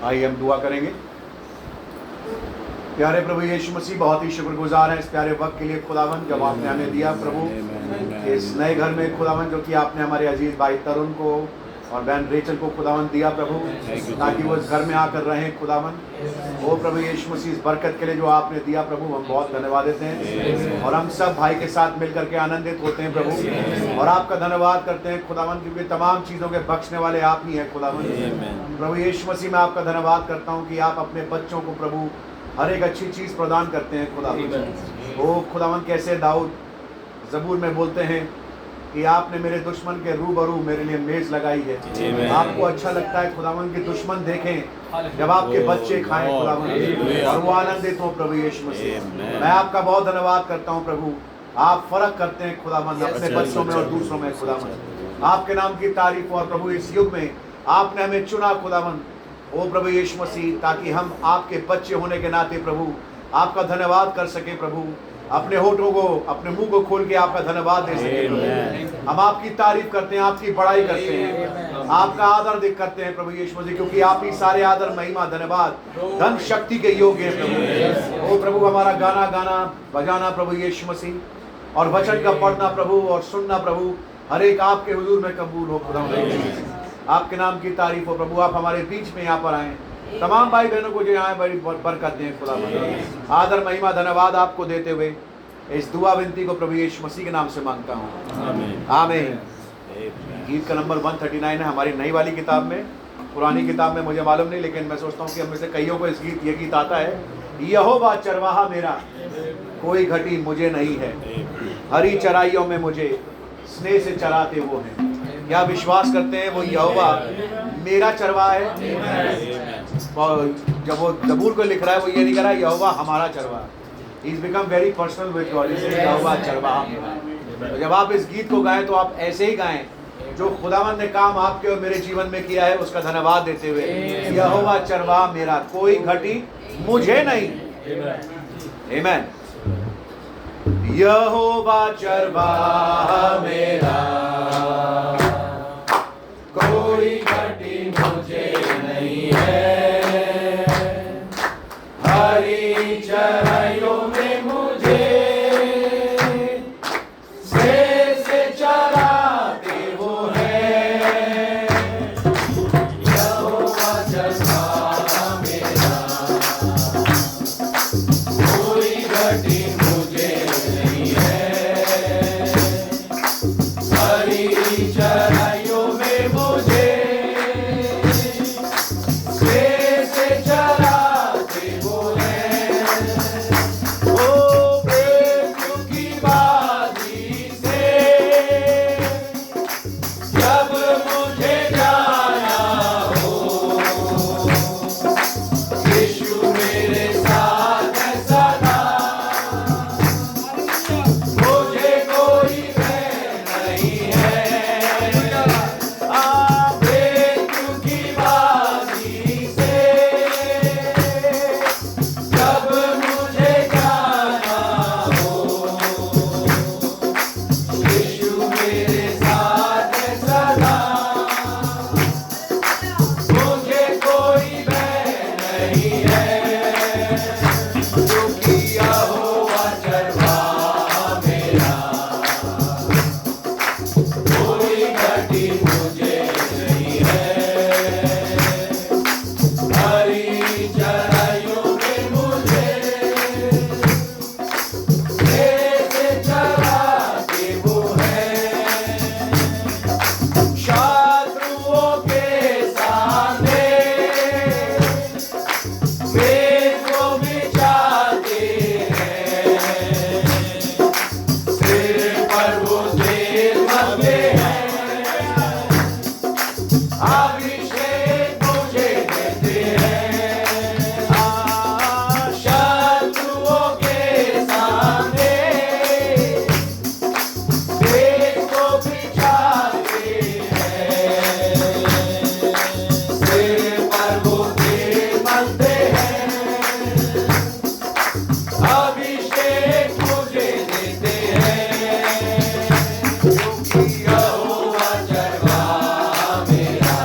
आइए हम दुआ करेंगे। प्यारे प्रभु यीशु मसीह, बहुत ही शुक्रगुजार हैं इस प्यारे वक्त के लिए खुदावन, जब आपने हमें दिया प्रभु इस नए घर में खुदावन, जो कि आपने हमारे अजीज भाई तरुण को और बहन रेचल को खुदावन दिया प्रभु, ताकि वो इस घर में आकर रहें खुदावन। वो प्रभु यीशु मसीह इस बरकत के लिए जो आपने दिया प्रभु, हम बहुत धन्यवाद देते हैं और हम सब भाई के साथ मिलकर के आनंदित होते हैं प्रभु, और आपका धन्यवाद करते हैं खुदावन, क्योंकि तमाम चीज़ों के बख्शने वाले आप ही हैं खुदावन। प्रभु यीशु मसीह, मैं आपका धन्यवाद करता हूँ कि आप अपने बच्चों को प्रभु हर एक अच्छी चीज़ प्रदान करते हैं खुदावन। वो खुदावन कैसे दाऊद ज़बूर में बोलते हैं कि आपने मेरे दुश्मन के रूबरू मेरे लिए मेज़ लगाई है। आपको अच्छा लगता है खुदावन कि दुश्मन देखें जब आपके बच्चे खाएं खुदावन, और वो आनंदित हो प्रभु यीशु मसीह। मैं आपका बहुत धन्यवाद करता हूँ प्रभु, आप फर्क करते हैं खुदावन अपने बच्चों में और दूसरों में खुदावन। आपके नाम की तारीफ। और प्रभु इस युग में आपने हमें चुना खुदावन, ओ प्रभु यीशु मसीह, ताकि हम आपके बच्चे होने के नाते प्रभु आपका धन्यवाद कर सके प्रभु, अपने होठों को अपने मुंह को खोल के आपका धन्यवाद दे सके। हम आपकी तारीफ करते हैं, आपकी बड़ाई करते हैं, आपका आदर करते हैं प्रभु यीशु मसीह, क्योंकि आप ही सारे आदर महिमा धन्यवाद धन शक्ति के योग्य हैं प्रभु। ओ प्रभु, हमारा गाना गाना बजाना प्रभु यीशु मसीह, और वचन का पढ़ना प्रभु और सुनना प्रभु, हर एक आपके हुजूर में कबूल हो खुदा। आपके नाम की तारीफ हो प्रभु। आप हमारे बीच में यहाँ पर आए, तमाम भाई बहनों को जो यहाँ बड़ी बरकत दें खुदा। आदर महिमा धन्यवाद आपको देते हुए इस दुआ विनती को प्रभु यीशु मसीह के नाम से मांगता हूँ, आमीन। गीत का नंबर 139 है हमारी नई वाली किताब में। पुरानी किताब में मुझे मालूम नहीं, लेकिन मैं सोचता हूँ कि हम में से कईयों को ये गीत आता है। यहोवा चरवाहा मेरा, कोई घटी मुझे नहीं है, हरी चराइयों में मुझे स्नेह से चराते वो हैं। क्या विश्वास करते हैं वो यहोवा मेरा चरवाहा है? जब वो ज़बूर को लिख रहा है, वो ये नहीं कह रहा यहोवा हमारा चरवाहा। He is become very personal with God, Yahova चरवाहा मेरा। तो जब आप इस गीत को गाएं तो आप ऐसे ही गाएं, जो खुदावंद ने काम आपके और मेरे जीवन में किया है उसका धन्यवाद देते हुए, यहोवा चरवाहा मेरा, कोई घटी मुझे नहीं। आमीन। यहोवा चरवाहा मेरा, कोई घटी मुझे नहीं है, हरी चराइयों में मुझे से चराते वो है। यहोवा चरवाहा मेरा, कोई घटी मुझे नहीं है, हरी चराइयों में मुझे से चराते वो हैं। ओ मृत्यु की बाजी से जब मुझे जाना हो, यीशु मेरे साथ है सदा, मुझे कोई भय नहीं है। मृत्यु की बाजी से जब मुझे जाना हो, यीशु मेरे साथ है सदा, मुझे कोई भय नहीं है। क्योंकि यहोवा चरवाहा मेरा, कोई घटी मुझे नहीं है, हरी चराइयों में मुझे से चराते वो हैं। शत्रुओं के सामने वेद को बिछाते हैं, सिर पर वो तेल मलते हैं, अभिषेक मुझे देते हैं। शत्रुओं के सामने वेद को बिछाते हैं, सिर पर वो तेल मलते हैं, अभिषेक मुझे देते हैं। क्योंकि यहोवा चरवाहा मेरा,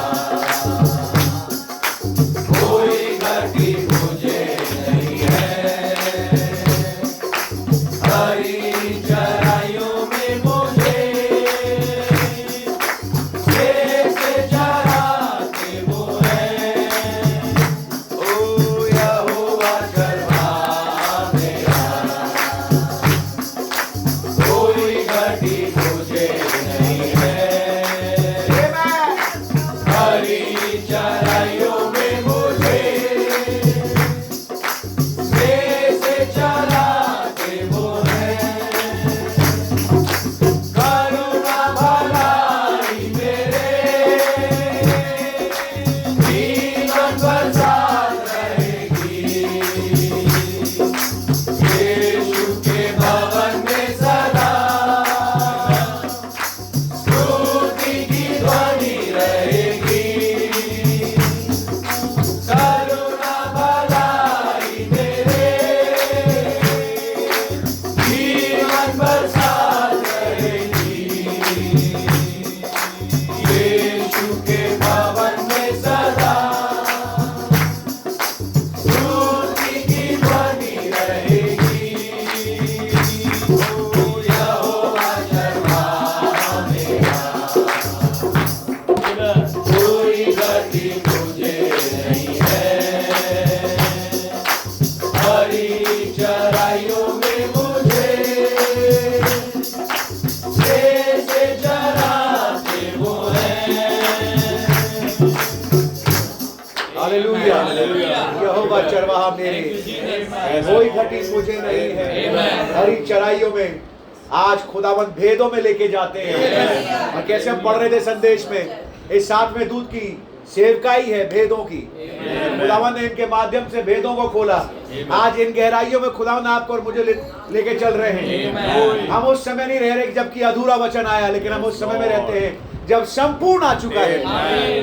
हालेलुया। यहोवा चरवाहा मेरे, कोई घटी मुझे नहीं है। हरी चराइयों में आज खुदावंद भेदों में लेके जाते हैं। और कैसे हम पढ़ रहे थे संदेश में, इस 7वें दूत की सेवकाई है भेदों की। खुदावंद ने इनके माध्यम से भेदों को खोला। आज इन गहराइयों में खुदावंद आपको और मुझे लेके चल रहे हैं। हम उस समय नहीं रह रहे जबकि अधूरा वचन आया, लेकिन हम उस समय में रहते हैं जब संपूर्ण आ चुका है।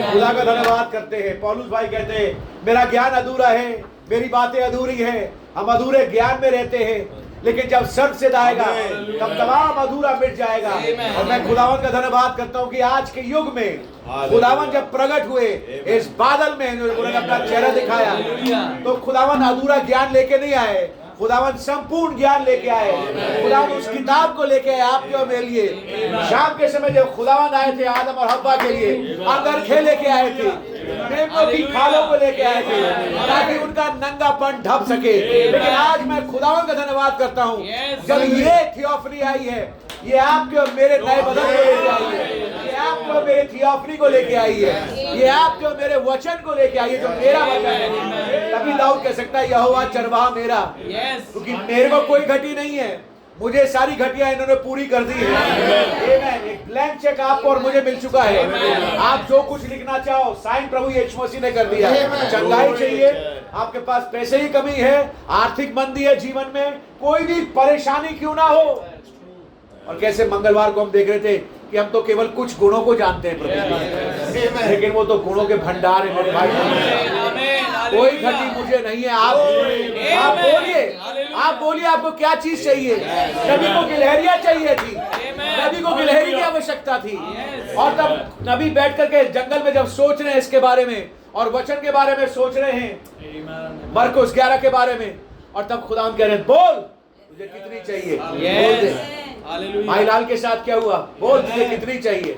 खुदा का धन्यवाद करते हैं। पौलुस भाई कहते हैं, मेरा ज्ञान अधूरा है, मेरी बातें अधूरी है। हम अधूरे ज्ञान में रहते हैं, लेकिन जब सर्वसिद्ध आएगा तब तमाम अधूरा मिट जाएगा। और मैं खुदावन का धन्यवाद करता हूँ कि आज के युग में खुदावन जब प्रकट हुए इस बादल में, उन्होंने अपना चेहरा दिखाया, तो खुदावन अधूरा ज्ञान लेके नहीं आए, खुदावन संपूर्ण ज्ञान लेके आए। खुदावन उस किताब को लेके आए आपके और मेरे लिए। शाम के समय जब खुदावन आए थे आदम और हव्वा के लिए, अंगरखे लेके आए थे, मेमनों की खालों को लेके आए थे ताकि उनका नंगापन ढक सके। लेकिन आज मैं खुदावन का धन्यवाद करता हूँ, जब ये थियोफनी आई है, ये आपके और मेरे नए बदन को लेके आई है, ये आपके और मेरे थियोफनी को लेके आई है, ये आपके और मेरे वचन को लेके आई है जो मेरा वचन है। तभी दाऊद कह सकता है, यहोवा चरवाहा मेरा, क्योंकि मेरे को कोई घटी नहीं है, मुझे सारी घटियां इन्होंने पूरी कर दी है। एक ब्लैंक चेक आपको और मुझे मिल चुका है। आप जो कुछ लिखना चाहो साइन प्रभु यीशु मसीह ने कर दिया। चंगाई चाहिए, आपके पास पैसे की कमी है, आर्थिक मंदी है जीवन में, कोई भी परेशानी क्यों ना हो। और कैसे मंगलवार को हम देख रहे थे कि हम तो केवल कुछ गुणों को जानते हैं प्रभु, लेकिन वो तो गुणों के भंडार है मेरे भाई। कोई घटी मुझे नहीं है। आप बोलिए आपको क्या चीज चाहिए। नबी को गिलहरियां चाहिए थी, नबी को गिलहरी की आवश्यकता थी। और तब नबी बैठ करके जंगल में जब सोच रहे हैं इसके बारे में और वचन के बारे में सोच रहे हैं, मरकुस 11 के बारे में, और तब खुदा कह रहे हैं, बोल तुझे कितनी चाहिए, बोल दे। भाई लाल के साथ क्या हुआ, बोल तुझे कितनी चाहिए।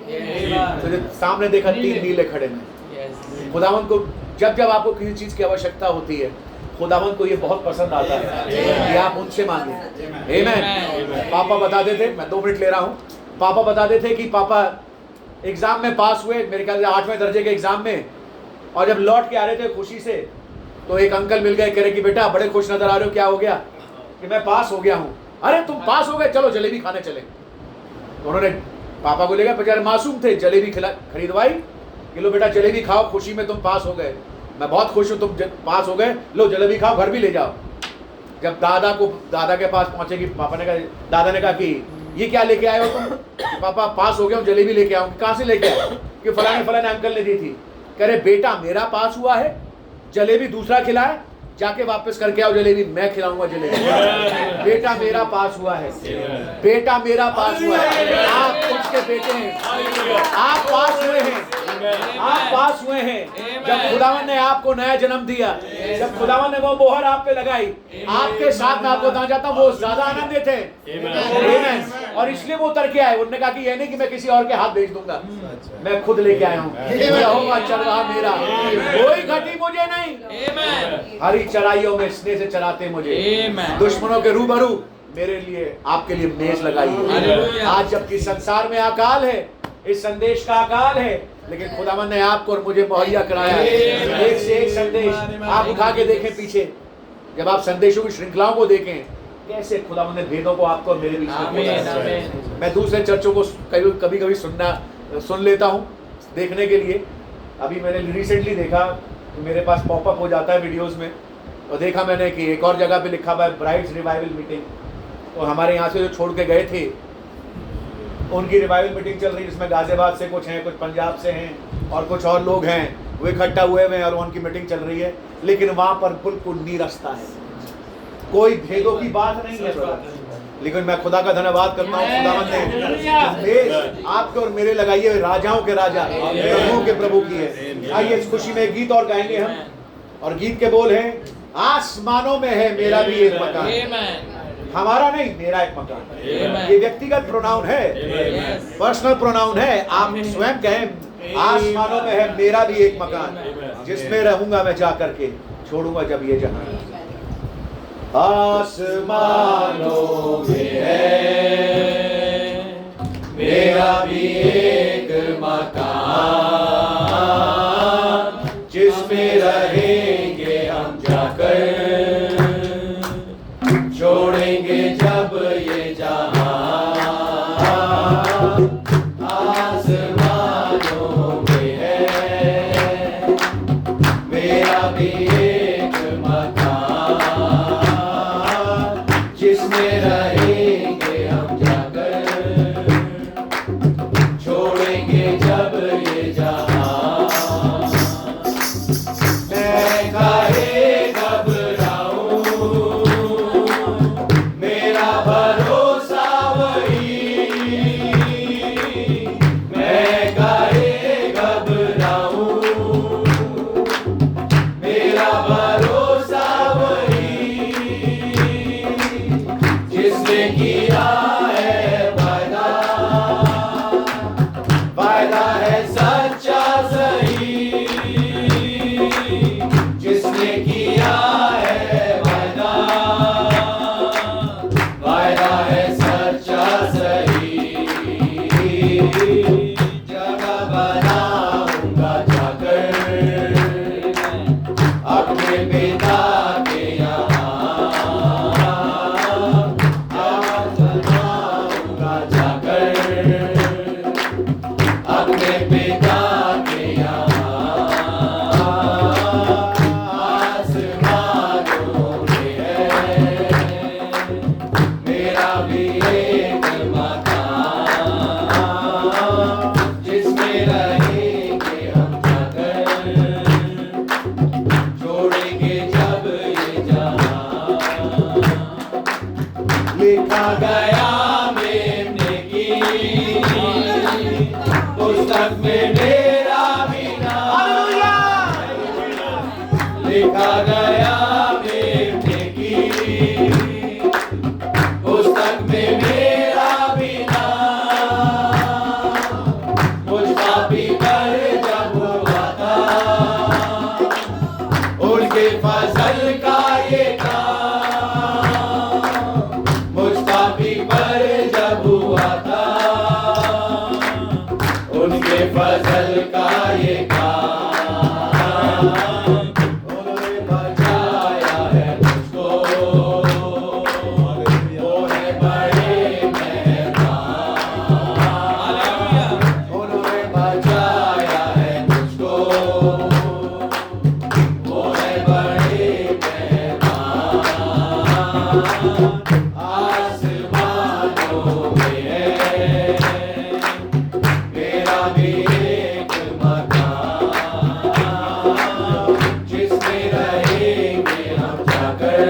तुझे सामने देखा 3 नीले खड़े में। खुदावन को जब जब आपको किसी चीज की आवश्यकता होती है, खुदावन को ये बहुत पसंद आता है कि आप उनसे मांगे। आमीन। पापा बताते थे, मैं 2 मिनट ले रहा हूँ, पापा बताते थे कि पापा एग्जाम में पास हुए, मेरे ख्याल से 8वें दर्जे के एग्जाम में, और जब लौट के आ रहे थे खुशी से, तो एक अंकल मिल गए, कह रहे कि बेटा बड़े खुश नजर आ रहे हो, क्या हो गया। कि मैं पास हो गया हूँ। अरे तुम पास हो गए, चलो जलेबी खाने चले। तो उन्होंने पापा को ले गए, बेचारे मासूम थे, जलेबी खरीदवाई कि लो बेटा जलेबी खाओ, खुशी में तुम पास हो गए, मैं बहुत खुश हूँ तुम पास हो गए, लो जलेबी खाओ, घर भी ले जाओ। जब दादा के पास पहुंचे कि पापा ने कहा, दादा ने कहा कि ये क्या लेके आए हो तुम। कि पापा पास हो गया हूँ, जलेबी लेके आऊँ। कहाँ से लेके आए। कि फलाने अंकल ने दी थी। कह रहे बेटा मेरा पास हुआ है, जलेबी दूसरा खिलाए, जाके वापस करके आओ जलेबी, मैं खिलाऊंगा जलेबी। बेटा मेरा पास हुआ है, बेटा मेरा पास हुआ है। आप उसके बेटे हैं, आप पास हुए हैं, आप पास हुए हैं। जब खुदावन ने आपको नया जन्म दिया, जब खुदावन ने वो मोहर आप पे लगाई, आपके साथ में आपको बताना चाहता हूँ वो ज्यादा आनंदित थे। और इसलिए वो उतर के आए। उन्होंने कहा कि ये नहीं कि मैं किसी और के हाथ भेज दूंगा, मैं खुद लेके आया हूँ। यहोवा चरवाहा मेरा, कोई घटी मुझे नहीं। हरी चराइयों में स्नेह से चराते मुझे। दुश्मनों के रूबरू मेरे लिए आपके लिए मेज लगाई है। आज जबकि संसार में अकाल है, इस संदेश का अकाल है, लेकिन खुदावन ने आपको और मुझे मुहैया कराया है। एक से एक संदेश आप उठा के देखें पीछे, जब आप संदेशों की श्रृंखलाओं को देखें, कैसे खुदावन ने भेदों को आपको और मेरे बीच में। मैं दूसरे चर्चों को कभी कभी सुन लेता हूँ देखने के लिए। अभी मैंने रिसेंटली देखा, मेरे पास पॉपअप हो जाता है वीडियोस में, और देखा मैंने कि एक और जगह पे लिखा हुआ है ब्राइड्स रिवाइवल मीटिंग। तो हमारे यहाँ से जो छोड़ के गए थे उनकी रिवाइवल मीटिंग चल रही है, जिसमें गाजियाबाद से कुछ हैं, कुछ पंजाब से हैं, और कुछ और लोग हैं, वो इकट्ठा हुए हैं और उनकी मीटिंग चल रही है। लेकिन वहाँ पर बिल्कुल नीरसता है, कोई भेदों की बात नहीं है। लेकिन मैं खुदा का धन्यवाद करता हूँ, खुदावंद ने आपके और मेरे लगाई है, राजाओं के राजा, प्रभुओं के प्रभु की है। आइए इस खुशी में गीत और गाएंगे हम, और गीत के बोल हैं, आसमानों में है मेरा भी एक मकान। हमारा नहीं, मेरा एक मकान। ये व्यक्तिगत प्रोनाउन है, पर्सनल प्रोनाउन है। आप स्वयं कहें, आसमानों में है मेरा भी एक मकान, जिसमें रहूंगा मैं जा करके, छोड़ूंगा जब ये जहां। आसमानों में है मेरा भी एक मकान, जिसमें रहे उनके फजल का ये काम मुस्ताफी पर जब हुआ था, उनके फजल का ये काम उन्होंने बचाया है मुझको, वो है बड़े मेहरबान, उन्होंने बचाया है मुझको, वो है बड़े मेहरबान। आसमानों में है मेरा भी एक मकान, जिसमें रहेंगे हम जाकर,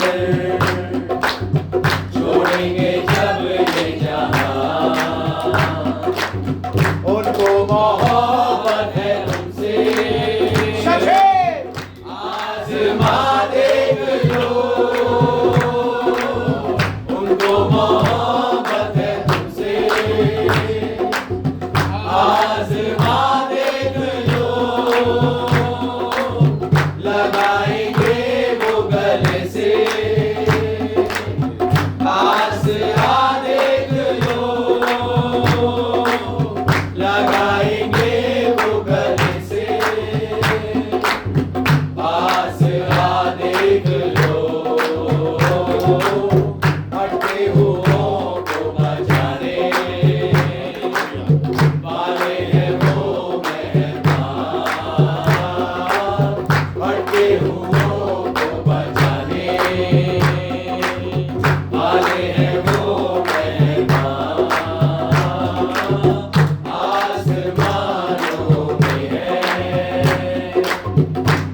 छोड़ेंगे जब ये जहां। उनको मोहब्बत है तुमसे, आज़मा देख लो, उनको मोहब्बत है तुमसे, आज़मा देख लो, लगाएंगे वो गले से, पास आ देख लो, लगाएंगे वो गले से, पास आ देख लो, हटते हुओं को बचाने वाले हैं वो मेहरबान, हटते हुओं को बचाने वाले हैं वो मेहरबान। आसमानों में है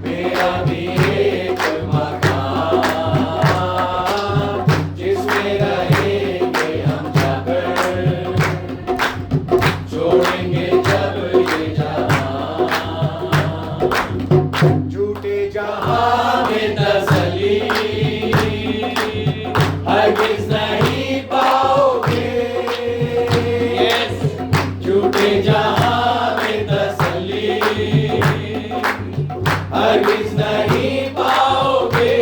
मेरा भी एक मकान, जिसमें रहेंगे हम जाकर, छोड़ेंगे जब ये जहां। झूठे जहां में तसल्ली हरगिज़ नहीं पाओगे, झूठे जहां में तसल्ली हरगिज़ नहीं पाओगे,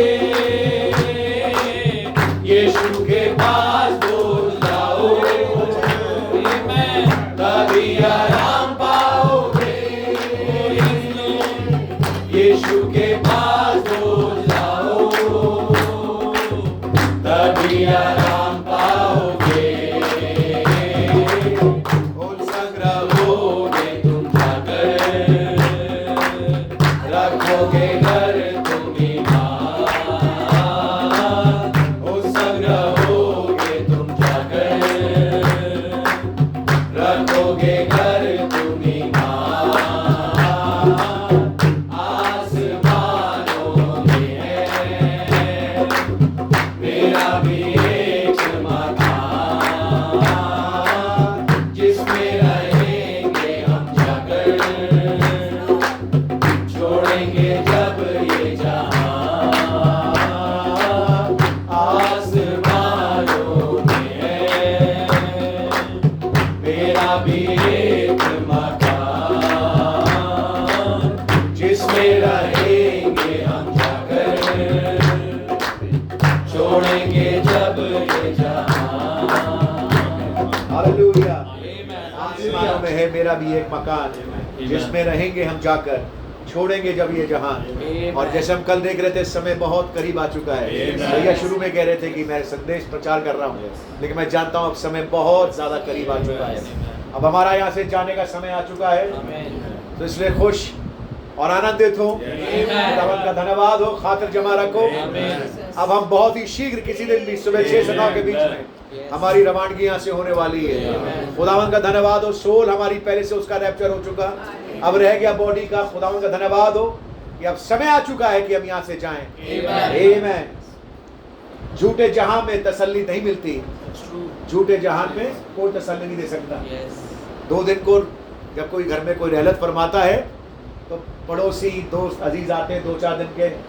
यीशु के पास पहुंच जाओ, तभी आराम पाओगे, यीशु के पास पहुंच जाओ, तभी आराम पाओगे। उन संग रहोगे तुम जाकर, रखोगे घर तुम ईमान, उन संग रहोगे तुम जाकर, रखोगे घर तुम ईमान। आसमानों में है मेरा भी एक मकान, जिसमें रहेंगे हम जाकर, छोड़ेंगे जब ये जहां। आसमानों में है मेरा भी एक मकान, जिसमें रहेंगे हम जाकर, छोड़ेंगे जब ये जहां। हालेलुया। आसमानों में है मेरा भी एक मकान, जिसमें रहेंगे हम जाकर, छोड़ेंगे जब ये जहां। और जैसे हम कल देख रहे थे, समय बहुत करीब आ चुका है। भैया शुरू में कह रहे थे कि मैं संदेश प्रचार कर रहा हूँ, लेकिन मैं जानता हूँ अब समय बहुत ज्यादा करीब आ चुका है। अब हमारा यहाँ से जाने का समय आ चुका है, तो इसलिए खुश और आनंदित हो। खुदावंद का धन्यवाद हो, खातिर जमा रखो। अब हम बहुत ही शीघ्र किसी दिन भी सुबह 6 से 9 के बीच में हमारी रवानगी यहाँ से होने वाली है। खुदावंद का धन्यवाद हो। सोल हमारी पहले से उसका रैप्चर हो चुका, अब रह गया बॉडी का। खुदावंद का धन्यवाद हो कि अब समय आ चुका है कि हम यहाँ से जाएं। आमीन। झूठे जहां में तसल्ली नहीं मिलती, झूठे जहान में कोई तसल्ली नहीं दे सकता। 2 दिन को जब कोई घर में कोई रहलत फरमाता है तो पड़ोसी दोस्त अजीज आते हैं, 2-4 दिन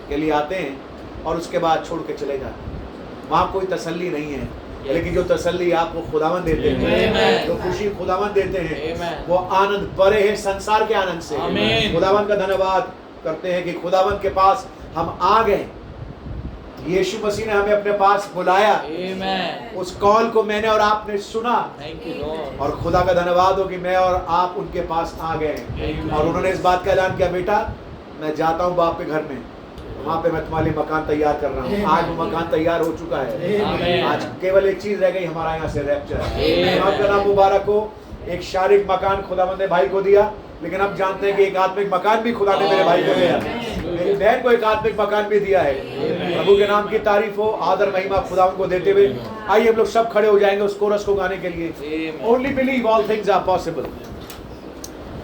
के लिए आते हैं और उसके बाद छोड़ के चले जाते हैं। वहाँ कोई तसल्ली नहीं है, लेकिन जो तसल्ली आपको खुदावंद देते हैं, जो खुशी खुदावंद देते हैं, वो आनंद बड़े हैं संसार के आनंद से। खुदावंद का धन्यवाद करते हैं कि खुदावन के पास हम आ गए। यीशु मसीह ने हमें अपने पास बुलाया। Amen. उस कॉल को मैंने और आपने सुना Thank you, Lord. और खुदा का धन्यवाद हो कि मैं और आप उनके पास आ गए। Amen. और उन्होंने इस बात का ऐलान किया, बेटा मैं जाता हूँ बाप के घर में, वहाँ पे मैं तुम्हारे लिए मकान तैयार कर रहा हूँ। आज वो मकान तैयार हो चुका है। Amen. आज केवल एक चीज रह गई, हमारा यहाँ से रैप्चर। Amen. आपका नाम मुबारक हो। एक शारीरिक मकान खुदावंद ने भाई को दिया, लेकिन हम जानते हैं कि एक आत्मिक मकान भी खुदा ने मेरे भाई को दिया, मेरी बहन को एक आत्मिक मकान भी दिया है। प्रभु के नाम की तारीफ हो, आदर महिमा खुदावंद को देते हुए आइए हम लोग सब खड़े हो जाएंगे उस कोरस को गाने के लिए। Only believe all things are possible.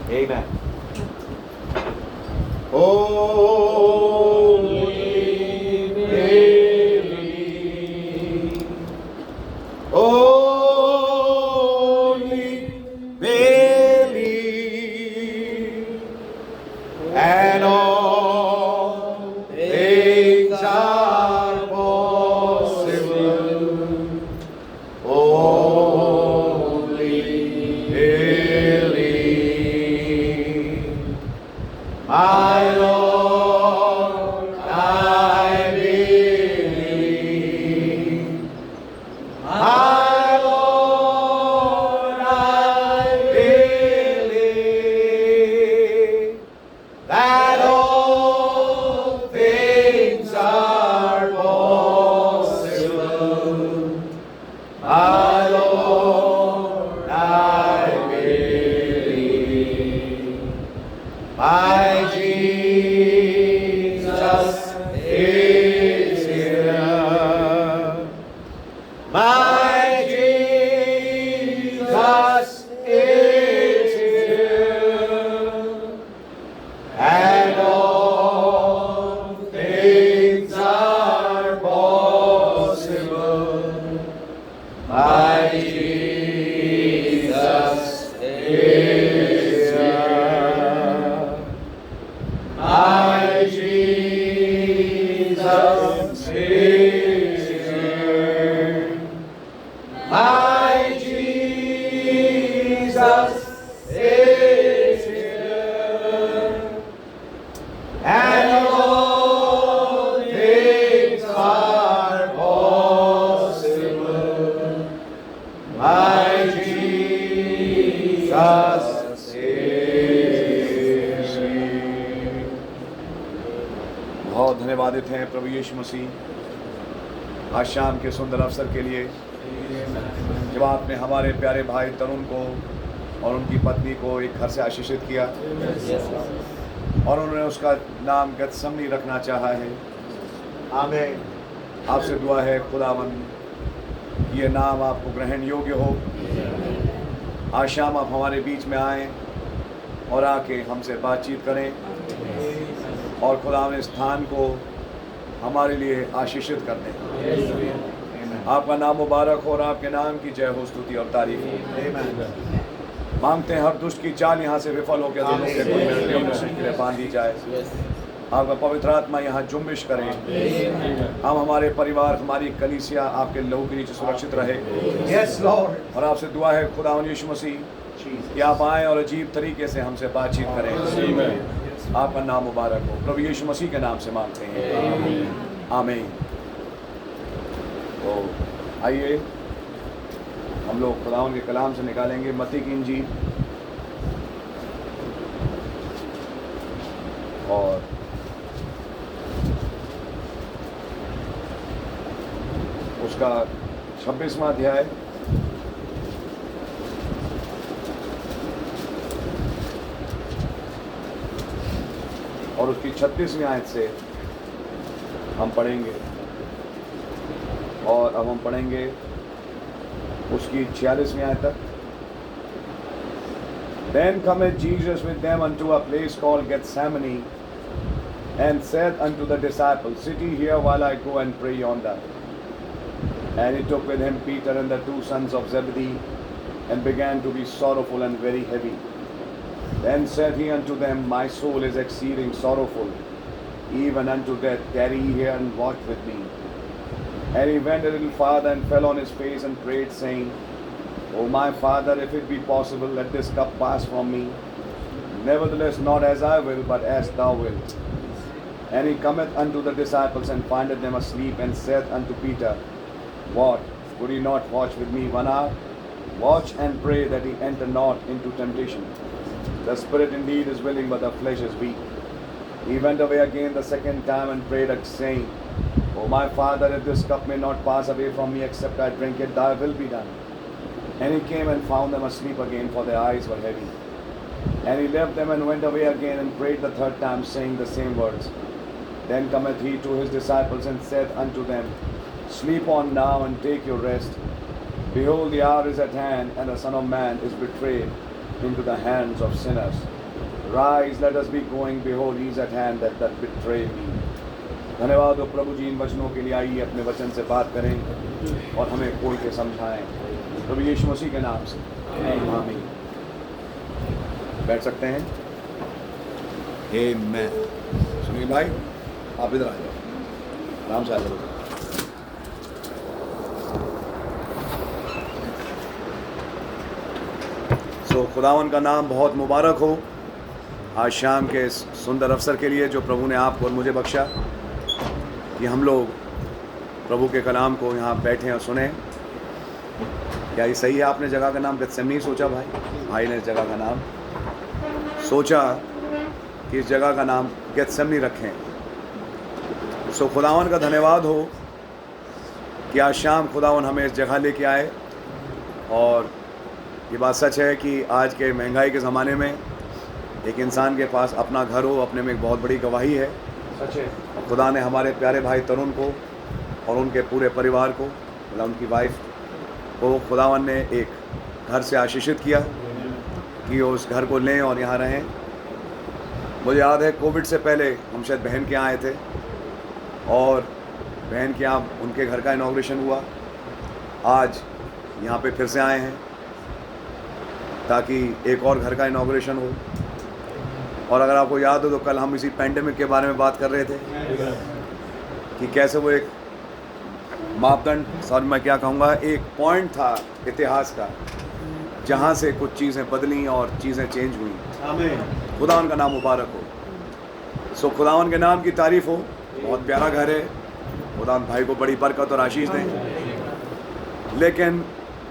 Amen. And all things are possible. Only believe. My Lord, I believe. My Lord, I believe that all things are possible. My Lord, I believe. My Jesus is here. My Jesus is here. And all things are possible. My Jesus is here. My Jesus is here. My Jesus is here. And all things are possible. My Jesus is here. बहुत धन्यवादित हैं प्रभु यीशु मसीह आज शाम के सुंदर अवसर के लिए, जब आपने हमारे प्यारे भाई तरुण को और उनकी पत्नी को एक घर से आशीषित किया और उन्होंने उसका नाम गतसमनी रखना चाहा है। आमीन। आपसे दुआ है खुदावन ये नाम आपको ग्रहण योग्य हो। आज शाम आप हमारे बीच में आएँ और आके हमसे बातचीत करें और खुदावन इस स्थान को हमारे लिए आशीषित कर दें। आपका नाम मुबारक हो और आपके नाम की जय हो, स्तुति और तारीफ हो। मांगते हैं हर दुष्ट की चाल यहाँ से विफल होकर दिलों के लिए बांधी जाए। आपका पवित्र आत्मा यहाँ जुम्बिश करें। हम हमारे परिवार, हमारी कलीसिया आपके लहू के नीचे सुरक्षित रहे। Yes, Lord. और आपसे दुआ है खुदावन यीशु मसीह कि आप आएँ और अजीब तरीके से हमसे बातचीत करें। आपका नाम मुबारक हो। प्रभु यीशु मसीह के नाम से मांगते हैं, आमीन। तो आइए हम लोग खुदावन के कलाम से निकालेंगे मत्ती की इंजील और उसका 26वां अध्याय और उसकी 36वीं आयत से हम पढ़ेंगे और अब हम पढ़ेंगे उसकी 46वीं आयत तक। Then cometh Jesus with them unto a place called Gethsemane, and said unto the disciples, Sit ye here while I go and pray yonder. And he took with him Peter and the two sons of Zebedee, and began to be sorrowful and very heavy. Then said he unto them, My soul is exceeding sorrowful, even unto death. Tarry ye here and watch with me. And he went a little farther and fell on his face and prayed, saying, O my Father, if it be possible, let this cup pass from me. Nevertheless, not as I will, but as thou wilt. And he cometh unto the disciples, and findeth them asleep, and saith unto Peter, What? Would ye not watch with me 1 hour? Watch and pray that ye enter not into temptation. The spirit indeed is willing, but the flesh is weak. He went away again the second time, and prayed, saying, O my Father, if this cup may not pass away from me, except I drink it, thy will be done. And he came and found them asleep again, for their eyes were heavy. And he left them and went away again, and prayed the third time, saying the same words. Then cometh he to his disciples, and saith unto them, Sleep on now, and take your rest. Behold, the hour is at hand, and the Son of Man is betrayed into the hands of sinners. Rise, let us be going. Behold, he is at hand that betray me. धन्यवाद हो प्रभु जी, इन वचनों के लिए। आइए अपने वचन से बात करें और हमें खोल के समझाएं, प्रभु यीशु मसीह के नाम से, आमीन। बैठ सकते हैं। आमीन। सुनिए भाई, आप इधर आ जाओ, आराम से आ जाओ। खुदावन का नाम बहुत मुबारक हो आज शाम के इस सुंदर अवसर के लिए जो प्रभु ने आपको और मुझे बख्शा कि हम लोग प्रभु के कलाम को यहाँ बैठे और सुने। क्या ये सही है? आपने जगह का नाम गतसेमनी सोचा? भाई ने इस जगह का नाम सोचा कि इस जगह का नाम गतसेमनी रखें। खुदावन का धन्यवाद हो कि आज शाम खुदावन हमें इस जगह लेके आए। और ये बात सच है कि आज के महंगाई के ज़माने में एक इंसान के पास अपना घर हो, अपने में एक बहुत बड़ी गवाही है। सच है। और खुदा ने हमारे प्यारे भाई तरुण को और उनके पूरे परिवार को, मतलब उनकी वाइफ को, खुदावन ने एक घर से आशीषित किया कि वो उस घर को लें और यहाँ रहें। मुझे याद है कोविड से पहले हम शायद बहन के यहाँ आए थे और बहन के यहाँ उनके घर का इनॉग्रेशन हुआ। आज यहाँ पे फिर से आए हैं ताकि एक और घर का इनॉग्रेशन हो। और अगर आपको याद हो तो कल हम इसी पेंडेमिक के बारे में बात कर रहे थे कि कैसे वो एक मापदंड, सॉरी मैं क्या कहूँगा, एक पॉइंट था इतिहास का जहाँ से कुछ चीज़ें बदली और चीज़ें चेंज हुई। आमीन। खुदावन का नाम मुबारक हो। खुदावन के नाम की तारीफ़ हो। बहुत प्यारा घर है। खुदावन भाई को बड़ी बरकत और आशीष दें। लेकिन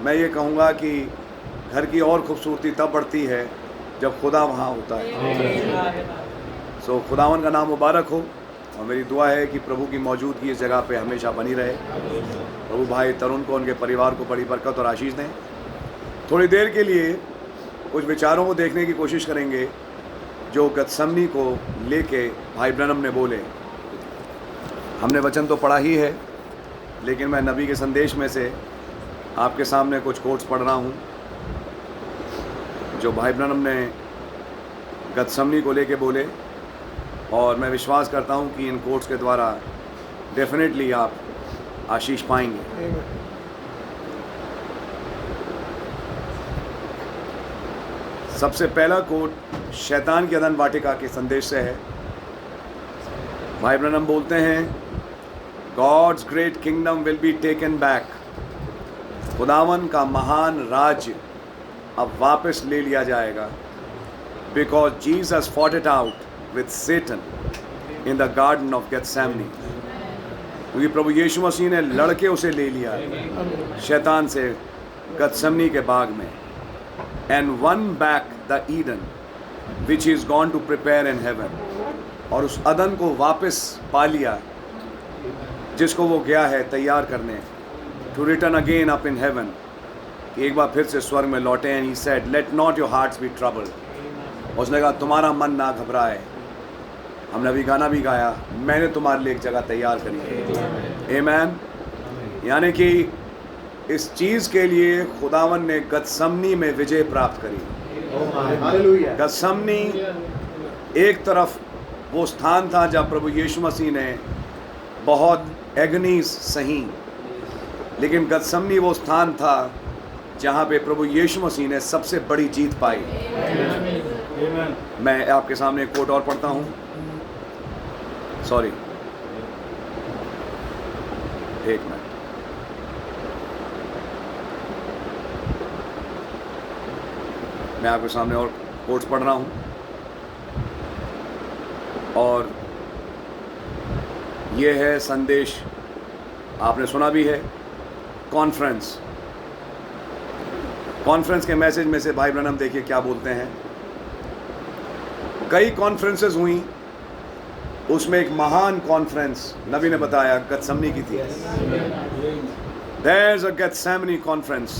मैं ये कहूँगा कि घर की और खूबसूरती तब बढ़ती है जब खुदा वहाँ होता है। खुदावन का नाम मुबारक हो। और मेरी दुआ है कि प्रभु की मौजूदगी इस जगह पे हमेशा बनी रहे। प्रभु भाई तरुण को, उनके परिवार को बड़ी बरकत और आशीष दें। थोड़ी देर के लिए कुछ विचारों को देखने की कोशिश करेंगे जो गतसेमनी को लेके भाई ब्रनम ने बोले। हमने वचन तो पढ़ा ही है, लेकिन मैं नबी के संदेश में से आपके सामने कुछ कोट्स पढ़ रहा हूँ जो भाई ब्रनम ने गतसेमनी को लेके बोले। और मैं विश्वास करता हूँ कि इन कोट्स के द्वारा डेफिनेटली आप आशीष पाएंगे। सबसे पहला कोट शैतान की अदन वाटिका के संदेश से है। भाई ब्रनम बोलते हैं, God's great kingdom will be taken back. खुदावन का महान राज्य अब वापस ले लिया जाएगा। Because Jesus fought it out with Satan in the garden of Gethsemane. क्योंकि प्रभु यीशु मसीह ने लड़के उसे ले लिया शैतान से गेथसेमनी के बाग में। And one back the Eden which is gone to prepare in heaven. और उस अदन को वापस पा लिया जिसको वो गया है तैयार करने। To return again up in heaven, एक बार फिर से स्वर्ग में लौटे। And he said, let not your hearts be troubled. उसने कहा तुम्हारा मन ना घबराए। हमने अभी गाना भी गाया, मैंने तुम्हारे लिए एक जगह तैयार करी है। आमीन। यानी कि इस चीज़ के लिए खुदावन ने गतसेमनी में विजय प्राप्त करी। गतसेमनी एक तरफ वो स्थान था जहाँ प्रभु यीशु मसीह ने बहुत एगनीज सही, लेकिन गतसेमनी वो स्थान था जहाँ पे प्रभु यीशु मसीह ने सबसे बड़ी जीत पाई। मैं आपके सामने एक कोट और पढ़ता हूँ। सॉरी, एक मिनट। मैं आपके सामने और कोट्स पढ़ रहा हूँ। और ये है संदेश, आपने सुना भी है, कॉन्फ्रेंस के मैसेज में से भाई ब्रनम देखिए क्या बोलते हैं। कई कॉन्फ्रेंसेस हुई, उसमें एक महान कॉन्फ्रेंस नबी ने बताया गतसमनी की थी। There's a Gethsemane conference.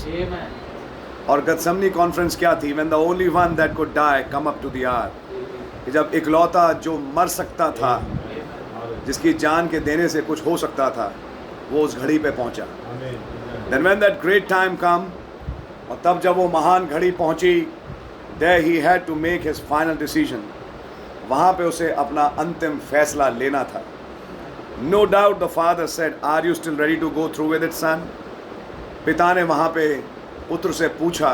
और गतसमनी कॉन्फ्रेंस क्या थी? When the only one that could die come up to the hour. कि जब इकलौता जो मर सकता था, जिसकी जान के देने से कुछ हो सकता था, वो उस घड़ी पे पहुंचा। Then when that great time come, और तब जब वो महान घड़ी पहुंची, there he had to make his final decision. वहाँ पे उसे अपना अंतिम फैसला लेना था। No doubt the father said, "Are you still ready to go through with it, son?" पिता ने वहाँ पे पुत्र से पूछा,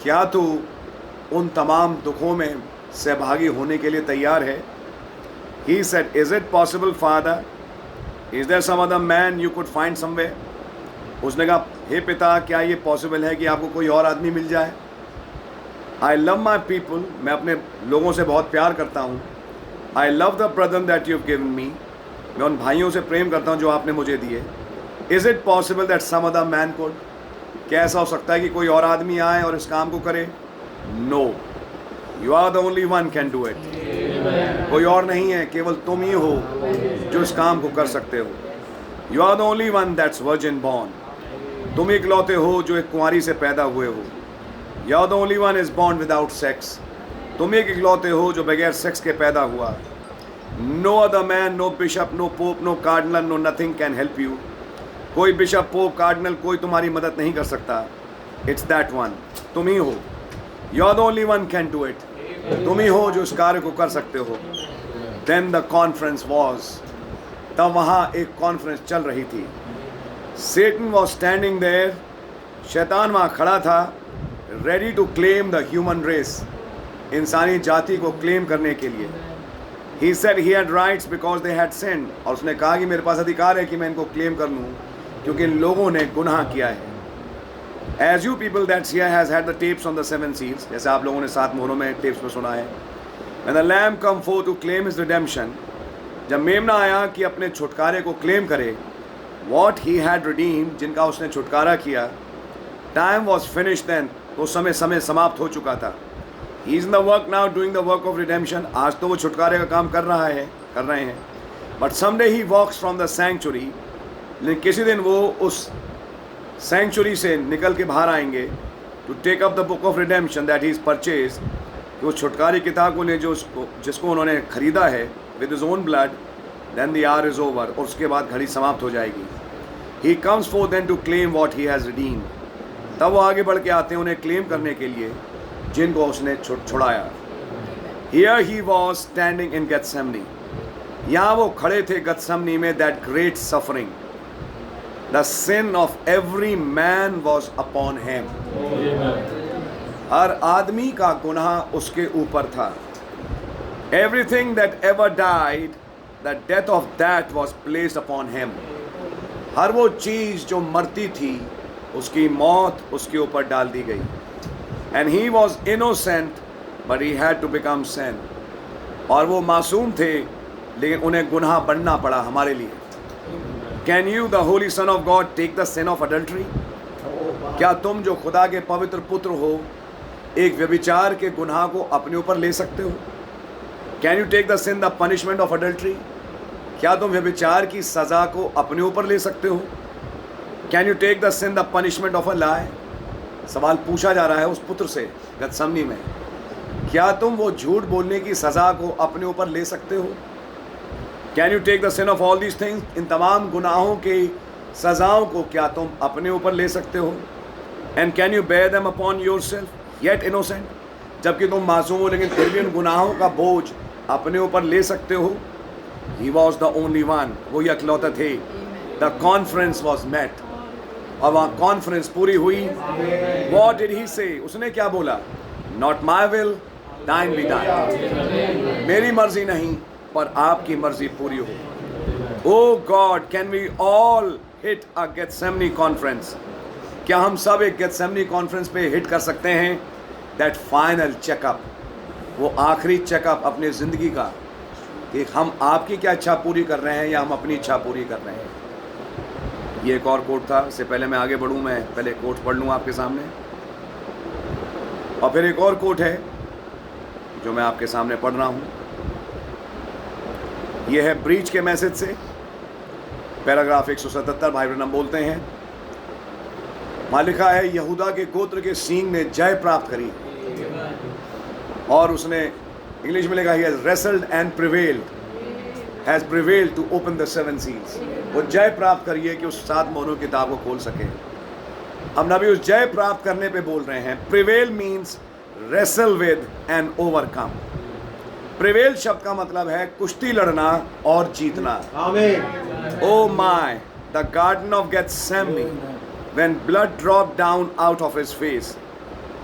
क्या तू उन तमाम दुखों में सहभागी होने के लिए तैयार है? He said, "Is it possible, father? Is there some other man you could find somewhere?" उसने कहा, हे पिता, क्या ये पॉसिबल है कि आपको कोई और आदमी मिल जाए? I love my people. मैं अपने लोगों से बहुत प्यार करता हूँ। I love the brethren that you've given me. मैं उन भाइयों से प्रेम करता हूँ जो आपने मुझे दिए। Is it possible that some other man could? क्या ऐसा हो सकता है कि कोई और आदमी आए और इस काम को करे? No. You are the only one can do it. कोई और नहीं है, केवल तुम ही हो जो इस काम को कर सकते हो। You are the only one that's virgin born. तुम ही इकलौते हो जो एक कुंवारी से पैदा हुए हो। You are the only one is born without sex. तुम ही इकलौते हो जो बगैर सेक्स के पैदा हुआ। No other man, no bishop, no pope, no cardinal, no nothing can help you. कोई बिशप, पोप, कार्डिनल कोई तुम्हारी मदद नहीं कर सकता। It's that one. तुम ही हो। You are the only one can do it. तुम ही हो जो इस कार्य को कर सकते हो। Then the conference was. तब वहाँ एक कॉन्फ्रेंस चल रही थी। Satan was standing there. शैतान वहाँ खड़ा था, ready to claim the human race. इंसानी जाति को क्लेम करने के लिए। He said he had rights because they had sinned. और उसने कहा कि मेरे पास अधिकार है कि मैं इनको क्लेम कर लूँ, क्योंकि इन लोगों ने गुनाह किया है। As you people that's here has had the tapes on the 7 seals, जैसे आप लोगों ने 7 मोहरों में टेप्स में सुना है। When the lamb come forth to claim his redemption, जब मेमना आया कि अपने छुटकारे को क्लेम करे, what he had redeemed, जिनका उसने छुटकारा किया, time was finished then, तो समय समाप्त हो चुका था। He is in the work now, doing the work of redemption. आज तो वो छुटकारे का काम कर रहे हैं। But someday he walks from the sanctuary. लेकिन किसी दिन वो उस sanctuary से निकल के बाहर आएंगे to take up the book of redemption that he is purchased. वो छुटकारे किताब को ले जिसको उन्होंने खरीदा है with his own blood. Then the hour is over. और उसके बाद घड़ी समाप्त हो जाएगी। He comes forth then to claim what he has redeemed. तब वो आगे बढ़ के आते हैं उन्हें क्लेम करने के लिए जिनको उसने छुड़ाया। Here he was standing in Gethsemane. यहाँ वो खड़े थे गतसमनी में, that great suffering. The sin of every man was upon him. हर आदमी का गुनाह उसके ऊपर था। Everything that ever died, the death of that was placed upon him. हर वो चीज़ जो मरती थी, उसकी मौत उसके ऊपर डाल दी गई। And he was innocent, but he had to become sin. और वो मासूम थे, लेकिन उन्हें गुनाह बनना पड़ा हमारे लिए। Can you, the holy son of God, take the sin of adultery? क्या तुम जो खुदा के पवित्र पुत्र हो, एक व्यभिचार के गुनाह को अपने ऊपर ले सकते हो? Can you take the sin, the punishment of adultery? क्या तुम व्यभिचार की सज़ा को अपने ऊपर ले सकते हो? Can you take the sin, the punishment of a lie? सवाल पूछा जा रहा है उस पुत्र से गतसमनी में, क्या तुम वो झूठ बोलने की सज़ा को अपने ऊपर ले सकते हो? Can you take the sin of all these things? इन तमाम गुनाहों की सज़ाओं को क्या तुम अपने ऊपर ले सकते हो? And can you bear them upon yourself, yet innocent? जबकि तुम मासूम हो लेकिन फिर भी उन गुनाहों का बोझ अपने ऊपर ले सकते हो? He was the only one. वो इकलौते थे। The conference was met. और वहाँ कॉन्फ्रेंस पूरी हुई। What did he say? उसने क्या बोला? Not my will, thine be done. मेरी मर्जी नहीं, पर आपकी मर्जी पूरी हो। Oh God, can we all hit a Gethsemane conference? क्या हम सब एक Gethsemane conference पे हिट कर सकते हैं? That final checkup, वो आखिरी चेकअप अपने ज़िंदगी का, कि हम आपकी क्या इच्छा पूरी कर रहे हैं या हम अपनी इच्छा पूरी कर रहे हैं। ये एक और कोट था। इससे पहले मैं आगे बढ़ूं, मैं पहले कोट पढ़ लूँ आपके सामने, और फिर एक और कोट है जो मैं आपके सामने पढ़ रहा हूँ। ये है ब्रीच के मैसेज से, पैराग्राफ 177। भाई ब्रनम बोलते हैं, वहाँ लिखा है, यहूदा के गोत्र के सींग ने जय प्राप्त करी, और उसने इंग्लिश में लिखा, he has wrestled and prevailed to open the 7 seals। वो जय प्राप्त करिए कि उस 7 मोहरों की किताब को खोल सके। अब नबी उस जय प्राप्त करने पे बोल रहे हैं। Prevail means wrestle with and overcome। Prevail शब्द का मतलब है कुश्ती लड़ना और जीतना। आमीन। Oh my, the garden of Gethsemane, when blood dropped down out of his face।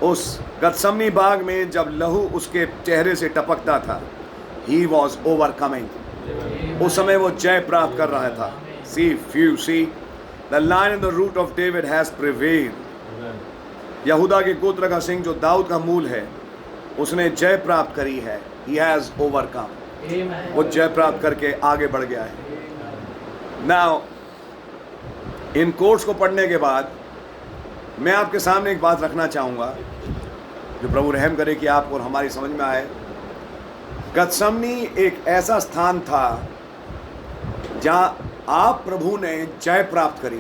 उस गतसमनी बाग में जब लहू उसके चेहरे से टपकता था, he was overcoming। उस समय वो जय प्राप्त कर रहा था। see the lion in the root of David has prevailed। यहूदा के गोत्र का सिंह जो दाऊद का मूल है, उसने जय प्राप्त करी है। he has overcome। वो जय प्राप्त करके आगे बढ़ गया है। Now इन कोर्स को पढ़ने के बाद मैं आपके सामने एक बात रखना चाहूँगा जो प्रभु रहम करे कि आपको और हमारी समझ में आए। गतसमनी एक ऐसा स्थान था जहाँ आप प्रभु ने जय प्राप्त करी।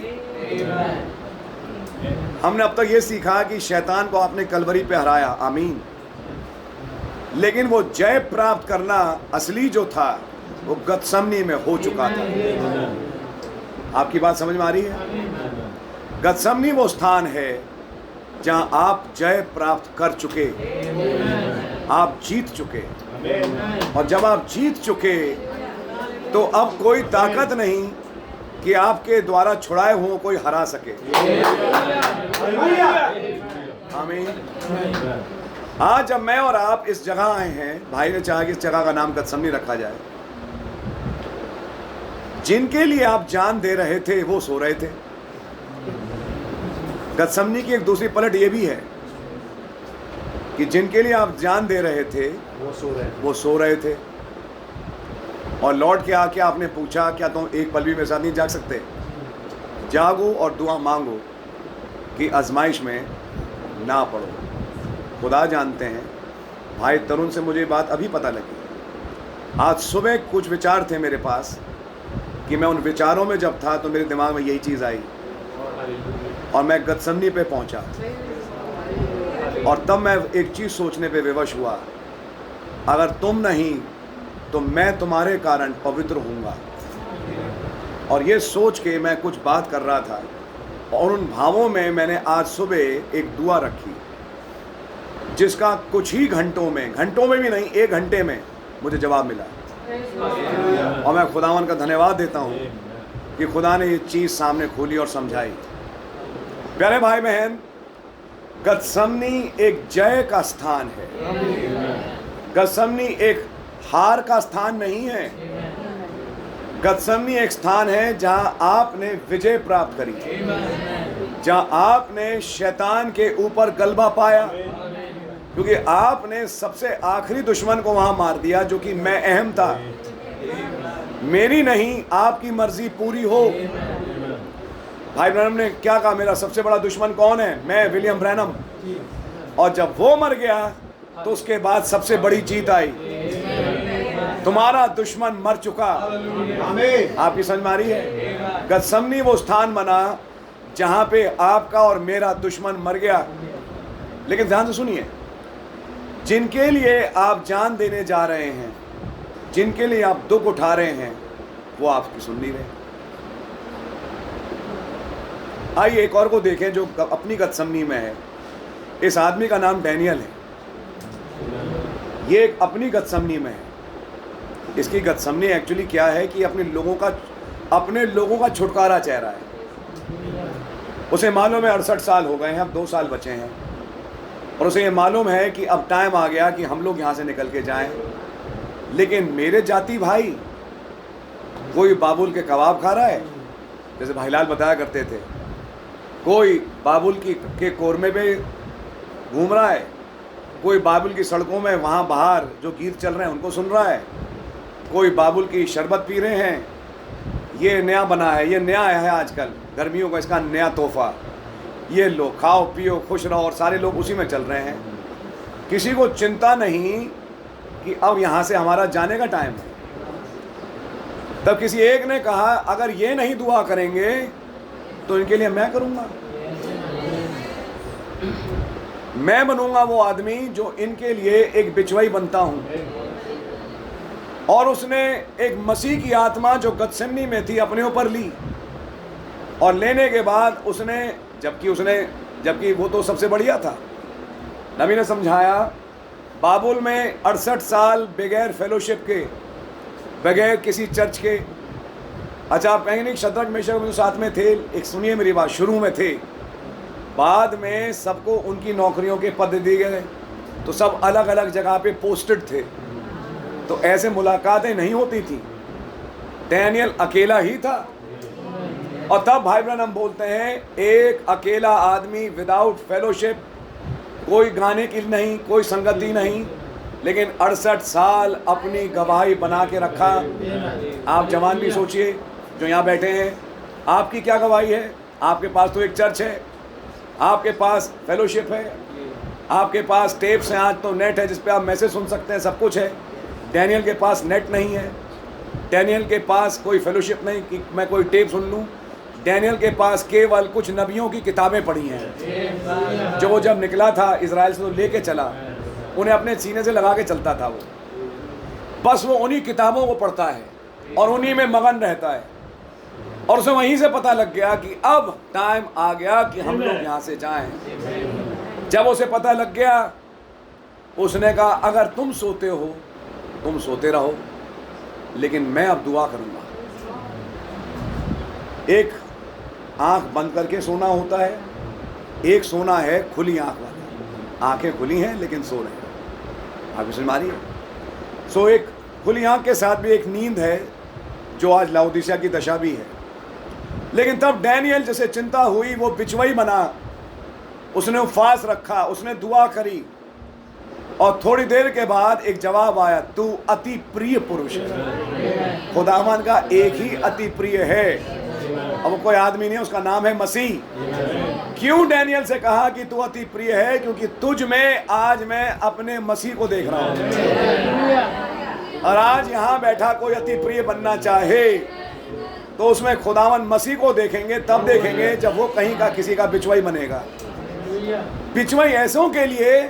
हमने अब तक ये सीखा कि शैतान को आपने कलवरी पे हराया, आमीन, लेकिन वो जय प्राप्त करना असली जो था वो गतसमनी में हो चुका था। आपकी बात समझ में आ रही है? गतसमनी वो स्थान है जहां आप जय प्राप्त कर चुके, आप जीत चुके, और जब आप जीत चुके तो अब कोई ताकत नहीं कि आपके द्वारा छुड़ाए हुए कोई हरा सके। आमीन। आज जब मैं और आप इस जगह आए हैं, भाई ने चाहा कि इस जगह का नाम गतसमनी रखा जाए। जिनके लिए आप जान दे रहे थे वो सो रहे थे। गतसमनी की एक दूसरी पलट ये भी है कि जिनके लिए आप जान दे रहे थे वो सो रहे थे, और लौट के आके आपने पूछा, क्या तुम एक पल भी मेरे साथ नहीं जाग सकते? जागो और दुआ मांगो कि आजमाइश में ना पड़ो। खुदा जानते हैं, भाई तरुण से मुझे बात अभी पता लगी। आज सुबह कुछ विचार थे मेरे पास कि मैं उन विचारों में जब था तो मेरे दिमाग में यही चीज़ आई, और मैं गतसमनी पे पहुंचा, और तब मैं एक चीज़ सोचने पे विवश हुआ, अगर तुम नहीं तो मैं तुम्हारे कारण पवित्र होऊंगा। और ये सोच के मैं कुछ बात कर रहा था, और उन भावों में मैंने आज सुबह एक दुआ रखी जिसका कुछ ही घंटों में भी नहीं, 1 घंटे में मुझे जवाब मिला। और मैं खुदावन का धन्यवाद देता हूँ कि खुदा ने ये चीज़ सामने खोली और समझाई। प्यारे भाई बहन, गतसमनी एक जय का स्थान है। गतसमनी एक हार का स्थान नहीं है। गतसमनी एक स्थान है जहां आपने विजय प्राप्त करी, जहां आपने शैतान के ऊपर गलबा पाया, क्योंकि आपने सबसे आखिरी दुश्मन को वहां मार दिया जो कि मैं अहम था। मेरी नहीं, आपकी मर्जी पूरी हो। भाई ब्रैनम ने क्या कहा, मेरा सबसे बड़ा दुश्मन कौन है? मैं, विलियम ब्रैनम। और जब वो मर गया तो उसके बाद सबसे बड़ी जीत आई। तुम्हारा दुश्मन मर चुका। आपकी समझ में आ रही है? गतसमनी वो स्थान बना जहां पे आपका और मेरा दुश्मन मर गया। लेकिन ध्यान से सुनिए, जिनके लिए आप जान देने जा रहे हैं, जिनके लिए आप दुख उठा रहे हैं, वो आपकी सुन नहीं रहे। आइए एक और को देखें जो अपनी गतसमनी में है। इस आदमी का नाम डैनियल है। ये एक अपनी गतसमनी में है। इसकी गतसमनी एक्चुअली क्या है कि अपने लोगों का छुटकारा चाह रहा है। उसे मालूम है 68 साल हो गए हैं, अब 2 साल बचे हैं, और उसे ये मालूम है कि अब टाइम आ गया कि हम लोग यहाँ से निकल के जाएं। लेकिन मेरे जाति भाई, कोई बाबुल के कबाब खा रहा है, जैसे भाईलाल बताया करते थे, कोई बाबुल के कोरमे पे घूम रहा है, कोई बाबुल की सड़कों में वहाँ बाहर जो गीत चल रहे हैं उनको सुन रहा है। कोई बाबुल की शरबत पी रहे हैं, ये नया बना है, ये नया है आजकल गर्मियों का, इसका नया तोहफा, ये लो खाओ पियो खुश रहो, और सारे लोग उसी में चल रहे हैं। किसी को चिंता नहीं कि अब यहाँ से हमारा जाने का टाइम है। तब किसी एक ने कहा अगर ये नहीं दुआ करेंगे तो इनके लिए मैं करूँगा, मैं बनूंगा वो आदमी जो इनके लिए एक बिचवाई बनता हूँ। और उसने एक मसीह की आत्मा जो गतसेमनी में थी अपने ऊपर ली, और लेने के बाद उसने जबकि वो तो सबसे बढ़िया था, नबी ने समझाया बाबुल में 68 साल बगैर फेलोशिप के, बगैर किसी चर्च के। अच्छा आप कहेंगे नहीं शद्रक मेशक जो साथ में थे, एक सुनिए मेरी बात, शुरू में थे, बाद में सबको उनकी नौकरियों के पद दिए गए, तो सब अलग अलग जगह पे पोस्टेड थे, तो ऐसे मुलाकातें नहीं होती थी। डैनियल अकेला ही था, और तब भाई ब्रैनम बोलते हैं एक अकेला आदमी विदाउट फेलोशिप, कोई गाने की नहीं, कोई संगति नहीं, लेकिन 68 साल अपनी गवाही बना के रखा। आप जवान भी सोचिए जो यहाँ बैठे हैं, आपकी क्या गवाही है? आपके पास तो एक चर्च है, आपके पास फेलोशिप है, आपके पास टेप्स हैं, आज तो नेट है जिस पे आप मैसेज सुन सकते हैं, सब कुछ है। डैनियल के पास नेट नहीं है, डैनियल के पास कोई फेलोशिप नहीं कि मैं कोई टेप सुन लूँ। डैनियल के पास केवल कुछ नबियों की किताबें पढ़ी हैं, जो जब निकला था इजराइल से तो लेके चला, उन्हें अपने सीने से लगा के चलता था वो, बस वो उन्हीं किताबों को पढ़ता है और उन्हीं में मगन रहता है। और उसे वहीं से पता लग गया कि अब टाइम आ गया कि हम लोग यहाँ से जाएं। जब उसे पता लग गया, उसने कहा अगर तुम सोते हो तुम सोते रहो, लेकिन मैं अब दुआ करूँगा। एक आंख बंद करके सोना होता है, एक सोना है खुली आंख वाला, आंखें खुली हैं लेकिन सो रहे हैं। आप समझ मारिए, सो एक खुली आंख के साथ भी एक नींद है, जो आज लाउदीसिया की दशा भी है। लेकिन तब डैनियल जैसे चिंता हुई, वो बिचवई बना, उसने उपवास रखा, उसने दुआ करी, और थोड़ी देर के बाद एक जवाब आया, तू अति प्रिय पुरुष है। खुदावन का एक ही अति प्रिय है, अब वो कोई आदमी नहीं है, उसका नाम है मसीह। क्यों डैनियल से कहा कि तू अति प्रिय है? क्योंकि तुझ में आज मैं अपने मसीह को देख रहा हूं। और आज यहाँ बैठा कोई अति प्रिय बनना चाहे तो उसमें खुदावन मसीह को देखेंगे, तब देखेंगे जब वो कहीं का किसी का बिचवाई बनेगा। बिचवाई ऐसों के लिए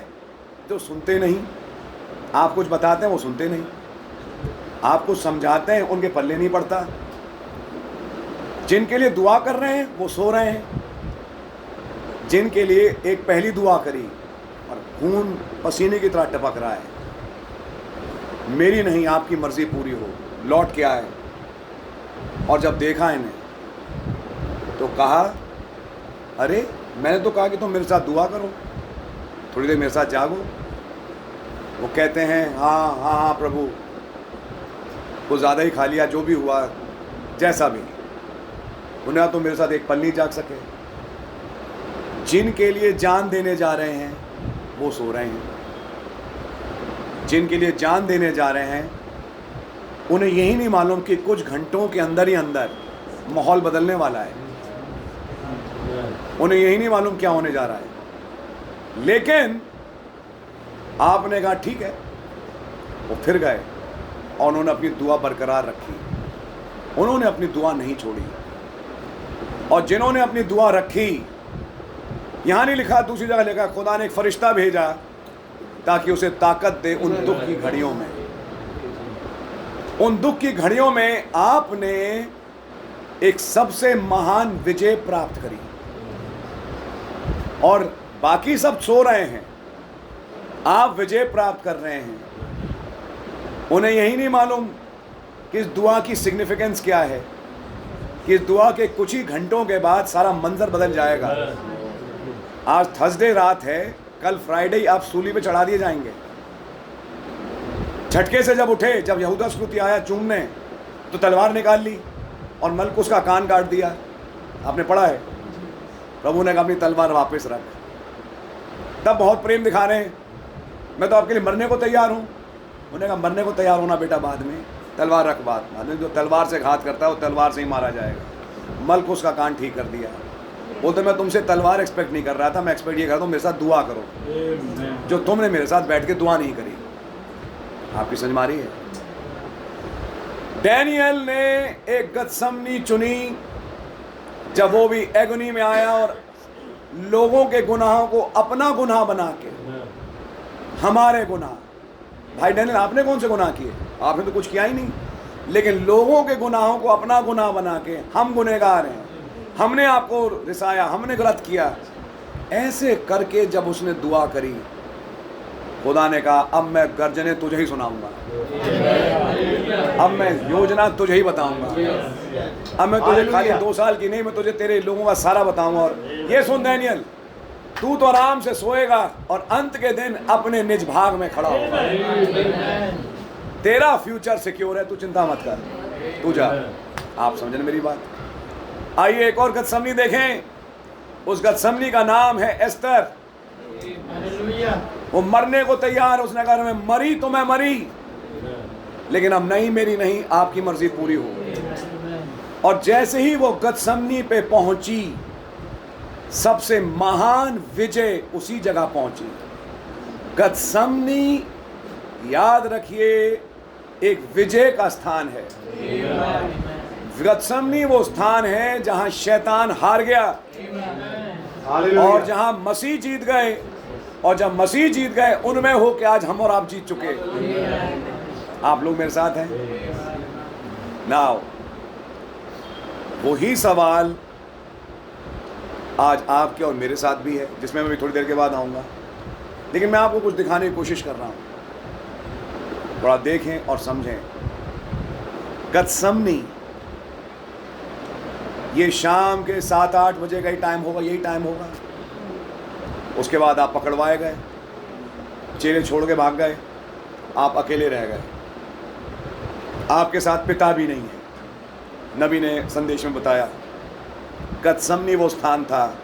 जो सुनते नहीं, आप कुछ बताते हैं वो सुनते नहीं, आप कुछ समझाते हैं उनके पल्ले नहीं पड़ता, जिनके लिए दुआ कर रहे हैं वो सो रहे हैं, जिनके लिए एक पहली दुआ करी और खून पसीने की तरह टपक रहा है, मेरी नहीं आपकी मर्जी पूरी हो, लौट के आए। और जब देखा इन्हें तो कहा अरे मैंने तो कहा कि तुम मेरे साथ दुआ करो, थोड़ी देर मेरे साथ जागो। वो कहते हैं हाँ हाँ हाँ प्रभु, वो ज़्यादा ही खा लिया, जो भी हुआ जैसा भी, उन्हें तो मेरे साथ एक पल नहीं जाग सके। जिनके लिए जान देने जा रहे हैं वो सो रहे हैं, जिनके लिए जान देने जा रहे हैं उन्हें यही नहीं मालूम कि कुछ घंटों के अंदर ही अंदर माहौल बदलने वाला है, उन्हें यही नहीं मालूम क्या होने जा रहा है। लेकिन आपने कहा ठीक है, वो फिर गए और उन्होंने अपनी दुआ बरकरार रखी, उन्होंने अपनी दुआ नहीं छोड़ी। और जिन्होंने अपनी दुआ रखी, यहाँ नहीं लिखा, दूसरी जगह लिखा खुदा ने एक फरिश्ता भेजा ताकि उसे ताकत दे उन दुख की घड़ियों में। उन दुख की घड़ियों में आपने एक सबसे महान विजय प्राप्त करी, और बाकी सब सो रहे हैं, आप विजय प्राप्त कर रहे हैं। उन्हें यही नहीं मालूम कि इस दुआ की सिग्निफिकेंस क्या है, कि इस दुआ के कुछ ही घंटों के बाद सारा मंजर बदल जाएगा। आज थर्सडे रात है, कल फ्राइडे आप सूली पे चढ़ा दिए जाएंगे। झटके से जब उठे, जब यहूदा स्कूती आया चूमने, तो तलवार निकाल ली और मलकुस का कान काट दिया। आपने पढ़ा है, प्रभु ने कहा अपनी तलवार वापस रख। तब बहुत प्रेम दिखा रहे हैं, मैं तो आपके लिए मरने को तैयार हूँ। उन्होंने कहा मरने को तैयार होना बेटा बाद में, तलवार रख बात माने, जो तलवार से घात करता है वो तलवार से ही मारा जाएगा। मल्क उसका कान ठीक कर दिया। बोलते मैं तुमसे तलवार एक्सपेक्ट नहीं कर रहा था, मैं एक्सपेक्ट ये करता हूँ मेरे साथ दुआ करो, जो तुमने मेरे साथ बैठ के दुआ नहीं करी। आपकी समझ में आ रही है? डैनियल ने एक गतसमनी चुनी जब वो भी एगोनी में आया और लोगों के गुनाहों को अपना गुनाह बना के, हमारे गुनाह, भाई डैनियल आपने कौन से गुनाह किए? आपने तो कुछ किया ही नहीं, लेकिन लोगों के गुनाहों को अपना गुनाह बना के, हम गुनहगार हैं, हमने आपको रिसाया, हमने गलत किया, ऐसे करके जब उसने दुआ करी, खुदा ने कहा अब मैं गर्जने तुझे ही सुनाऊंगा, अब मैं योजना तुझे ही बताऊंगा, अब मैं तुझे खाली 2 साल की नहीं, मैं तुझे तेरे लोगों का सारा बताऊंगा। और ये सुन डैनियल, तू तो आराम से सोएगा और अंत के दिन अपने निज भाग में खड़ा होगा। तेरा फ्यूचर सिक्योर है, तू चिंता मत कर, तू जा। आप समझे मेरी बात? आइए एक और गतसमनी देखें। उस गतसमनी का नाम है एस्तर। वो मरने को तैयार, उसने कहा मैं मरी तो मैं मरी, लेकिन अब नहीं, मेरी नहीं, आपकी मर्जी पूरी हो। और जैसे ही वो गतसमनी पे पहुंची, सबसे महान विजय उसी जगह पहुंची। गतसमनी, याद रखिए, एक विजय का स्थान है। गतसमनी वो स्थान है जहां शैतान हार गया और जहां मसीह जीत गए। और जब मसीह जीत गए, उनमें हो कि आज हम और आप जीत चुके। आप लोग मेरे साथ हैं? नाउ वही सवाल आज आपके और मेरे साथ भी है, जिसमें मैं भी थोड़ी देर के बाद आऊंगा, लेकिन मैं आपको कुछ दिखाने की कोशिश कर रहा हूं। थोड़ा देखें और समझें। गतसमनी, ये शाम के 7-8 बजे का ही टाइम होगा, यही टाइम होगा। उसके बाद आप पकड़वाए गए, चेले छोड़ के भाग गए, आप अकेले रह गए, आपके साथ पिता भी नहीं है। नबी ने संदेश में बताया, गतसमनी वो स्थान था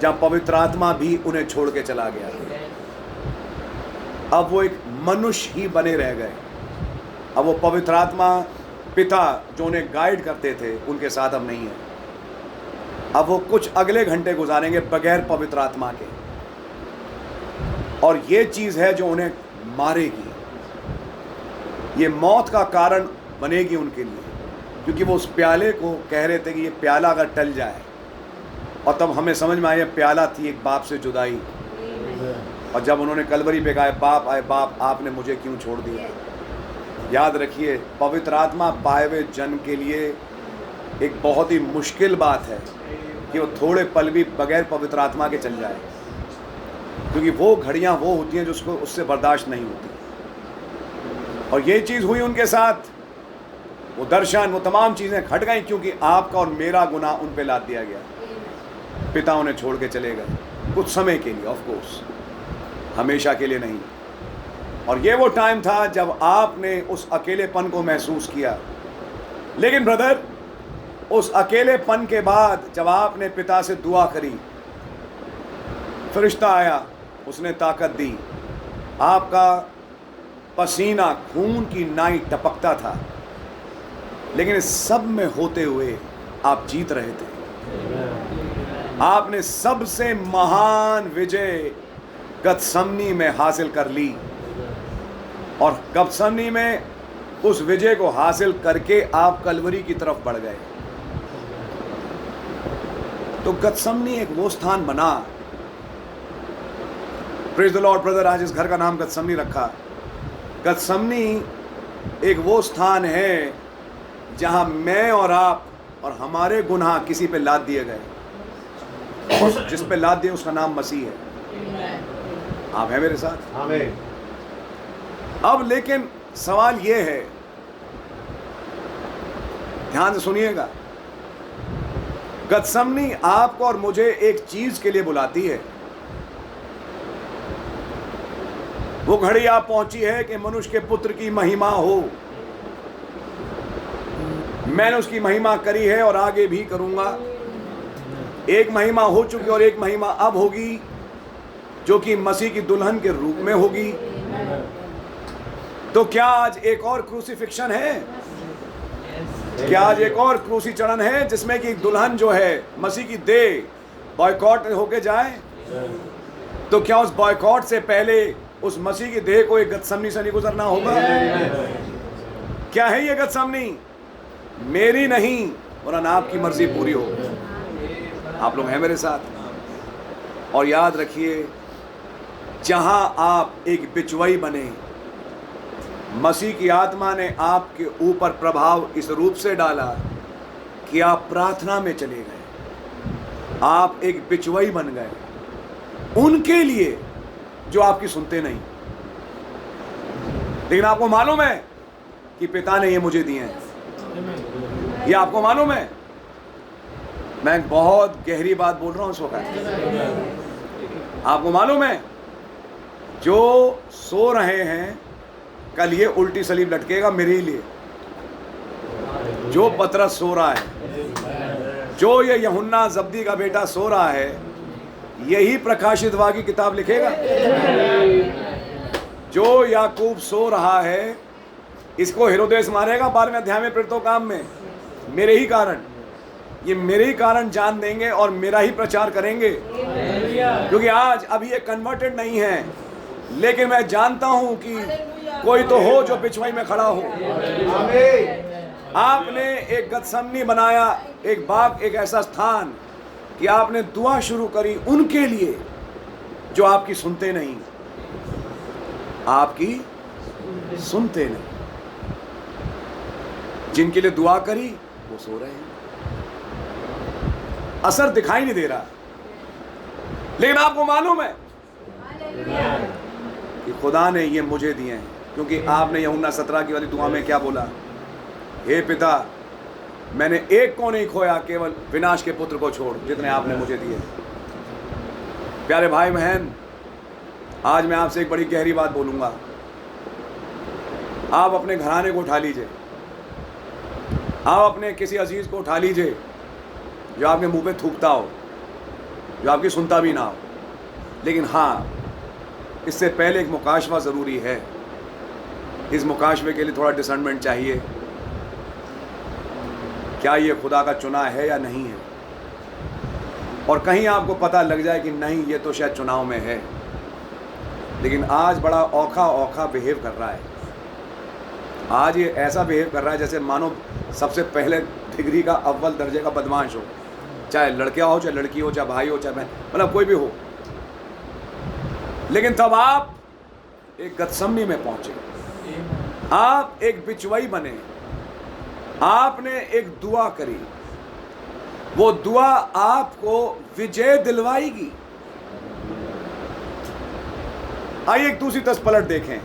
जहां पवित्र आत्मा भी उन्हें छोड़ के चला गया। अब वो एक मनुष्य ही बने रह गए। अब वो पवित्र आत्मा, पिता जो उन्हें गाइड करते थे, उनके साथ अब नहीं है। अब वो कुछ अगले घंटे गुजारेंगे बगैर पवित्र आत्मा के, और ये चीज़ है जो उन्हें मारेगी। ये मौत का कारण बनेगी उनके लिए, क्योंकि वो उस प्याले को कह रहे थे कि ये प्याला अगर टल जाए, और तब हमें समझ में आया प्याला थी एक बाप से जुदाई। और जब उन्होंने कलवरी पे कहा, बाप आए बाप, आपने मुझे क्यों छोड़ दिया। याद रखिए, पवित्र आत्मा पाए हुए जन्म के लिए एक बहुत ही मुश्किल बात है कि वो थोड़े पल भी बगैर पवित्र आत्मा के चल जाए, क्योंकि वो घड़ियां वो होती हैं जो उसको उससे बर्दाश्त नहीं होती। और ये चीज़ हुई उनके साथ। वो दर्शन, वो तमाम चीज़ें घट गई, क्योंकि आपका और मेरा गुनाह उन पे लाद दिया गया। पिता उन्हें छोड़ के चले गए कुछ समय के लिए, ऑफ कोर्स, हमेशा के लिए नहीं। और ये वो टाइम था जब आपने उस अकेलेपन को महसूस किया। लेकिन ब्रदर, उस अकेलेपन के बाद जब आपने पिता से दुआ करी, फरिश्ता आया, उसने ताकत दी, आपका पसीना खून की नाई टपकता था, लेकिन इस सब में होते हुए आप जीत रहे थे। आपने सबसे महान विजय गतसमनी में हासिल कर ली, और गतसमनी में उस विजय को हासिल करके आप कलवरी की तरफ बढ़ गए। तो गतसमनी एक वो स्थान बना। प्रेज द लॉर्ड ब्रदर, आज इस घर का नाम गतसमनी रखा। गतसमनी एक वो स्थान है जहां मैं और आप और हमारे गुनाह किसी पे लाद दिए गए, और जिस पे लाद दिए उसका नाम मसीह है। आप हैं मेरे साथ? आमीन। अब लेकिन सवाल ये है, ध्यान से सुनिएगा, गतसमनी आपको और मुझे एक चीज के लिए बुलाती है। वो घड़ी आप पहुंची है कि मनुष्य के पुत्र की महिमा हो। मैंने उसकी महिमा करी है और आगे भी करूंगा। एक महिमा हो चुकी और एक महिमा अब होगी, जो कि मसीह की दुल्हन के रूप में होगी। तो क्या आज एक और क्रूसिफिक्शन है? क्या आज एक और क्रूसीचरण है जिसमें कि दुल्हन जो है मसीह की देह बॉयकॉट होके जाए? तो क्या उस बॉयकॉट से पहले उस मसीह की देह को एक गतसमनी से नहीं गुजरना होगा? क्या है ये गतसमनी? मेरी नहीं वरन आपकी मर्जी पूरी हो। आप लोग हैं मेरे साथ? और याद रखिए, जहां आप एक बिचवई बने, मसीह की आत्मा ने आपके ऊपर प्रभाव इस रूप से डाला कि आप प्रार्थना में चले गए, आप एक बिचवई बन गए उनके लिए जो आपकी सुनते नहीं। लेकिन आपको मालूम है कि पिता ने ये मुझे दिए हैं, ये आपको मालूम है। मैं बहुत गहरी बात बोल रहा हूं इस वक्त। आपको मालूम है, जो सो रहे हैं कल ये उल्टी सलीब लटकेगा मेरे ही लिए। जो पतरस सो रहा है, जो ये यूहन्ना जब्दी का बेटा सो रहा है, यही प्रकाशित वाक्य की किताब लिखेगा। जो याकूब सो रहा है, इसको हेरोदेस मारेगा 12वें अध्याय में प्रेरितों काम में, मेरे ही कारण। ये मेरे ही कारण जान देंगे और मेरा ही प्रचार करेंगे, क्योंकि आज अभी ये कन्वर्टेड नहीं है, लेकिन मैं जानता हूं कि कोई तो हो जो बिचवाई में खड़ा हो। आपने एक गतसमनी बनाया, एक बाग, एक ऐसा स्थान कि आपने दुआ शुरू करी उनके लिए जो आपकी सुनते नहीं, आपकी सुनते नहीं। जिनके लिए दुआ करी वो सो रहे हैं, असर दिखाई नहीं दे रहा। लेकिन आपको मालूम है कि खुदा ने ये मुझे दिए हैं, क्योंकि आपने यूहन्ना 17 की वाली दुआ में क्या बोला? हे पिता, मैंने एक को नहीं खोया, केवल विनाश के पुत्र को छोड़, जितने आपने मुझे दिए। प्यारे भाई बहन, आज मैं आपसे एक बड़ी गहरी बात बोलूंगा। आप अपने घराने को उठा लीजिए, आप अपने किसी अजीज को उठा लीजिए जो आपके मुंह पे थूकता हो, जो आपकी सुनता भी ना हो, लेकिन हाँ, इससे पहले एक मुकाशवा ज़रूरी है। इस मुकाशवे के लिए थोड़ा डिसर्नमेंट चाहिए, क्या ये खुदा का चुना है या नहीं है। और कहीं आपको पता लग जाए कि नहीं, ये तो शायद चुनाव में है, लेकिन आज बड़ा औखा बिहेव कर रहा है। आज ये ऐसा बिहेव कर रहा है जैसे मानो सबसे पहले डिग्री का अव्वल दर्जे का बदमाश हो, चाहे लड़का हो, चाहे लड़की हो, चाहे भाई हो, चाहे बहन, मतलब कोई भी हो। लेकिन तब आप एक गतसमनी में पहुंचे, आप एक बिचवई बने, आपने एक दुआ करी, वो दुआ आपको विजय दिलवाएगी। आइए एक दूसरी तस पलट देखें।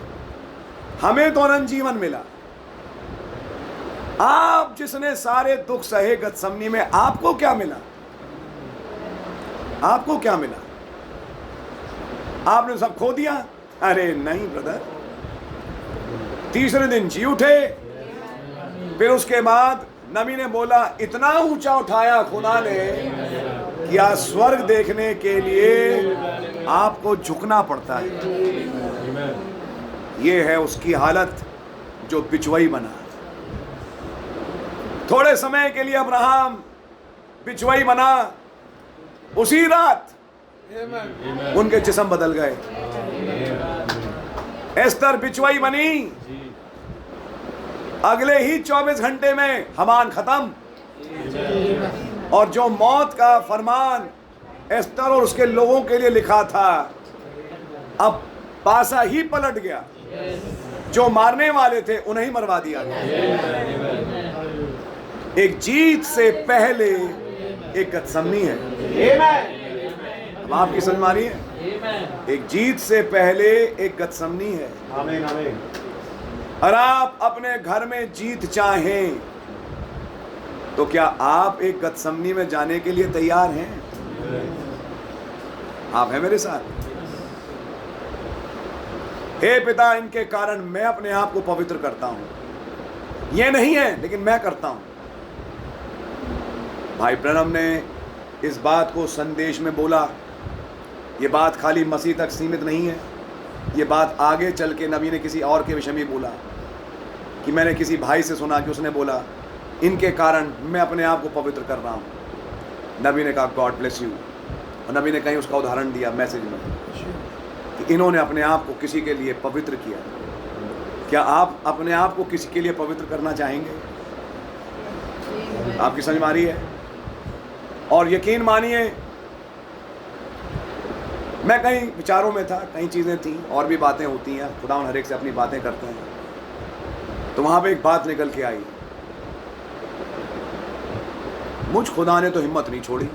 हमें तो अनंत जीवन मिला, आप जिसने सारे दुख सहे गतसमनी में, आपको क्या मिला? आपको क्या मिला? आपने सब खो दिया? अरे नहीं ब्रदर, तीसरे दिन जी उठे। फिर उसके बाद नबी ने बोला, इतना ऊंचा उठाया खुदा ने कि आज स्वर्ग देखने के लिए आपको झुकना पड़ता है। ये है उसकी हालत जो बिचवई बना। थोड़े समय के लिए अब्राहम बिचवई बना, उसी रात उनके जिस्म बदल गए। एस्तर बिचवई बनी, अगले ही 24 घंटे में हमान खत्म। और जो मौत का फरमान एस्तर और उसके लोगों के लिए लिखा था, अब पासा ही पलट गया। जो मारने वाले थे उन्हें ही मरवा दिया गया। एक जीत से पहले एक गतसमनी है। अब आपकी समझ में आ रही है? एक जीत से पहले एक गतसमनी है। आमीन आमीन। और आप अपने घर में जीत चाहें तो क्या आप एक गतसमनी में जाने के लिए तैयार हैं? आप हैं मेरे साथ? हे पिता, इनके कारण मैं अपने आप को पवित्र करता हूं। ये नहीं है, लेकिन मैं करता हूं। भाई ब्रनम ने इस बात को संदेश में बोला। ये बात खाली मसीह तक सीमित नहीं है, ये बात आगे चल के नबी ने किसी और के विषय में बोला कि मैंने किसी भाई से सुना कि उसने बोला इनके कारण मैं अपने आप को पवित्र कर रहा हूँ। नबी ने कहा गॉड ब्लेस यू, और नबी ने कहीं उसका उदाहरण दिया मैसेज में कि इन्होंने अपने आप को किसी के लिए पवित्र किया। क्या आप अपने आप को किसी के लिए पवित्र करना चाहेंगे? आपकी समझ में आ रही है? और यकीन मानिए मैं कहीं विचारों में था, कई चीज़ें थी और भी बातें होती हैं, खुदा हर एक से अपनी बातें करते हैं। तो वहाँ पे एक बात निकल के आई, मुझ खुदा ने तो हिम्मत नहीं छोड़ी,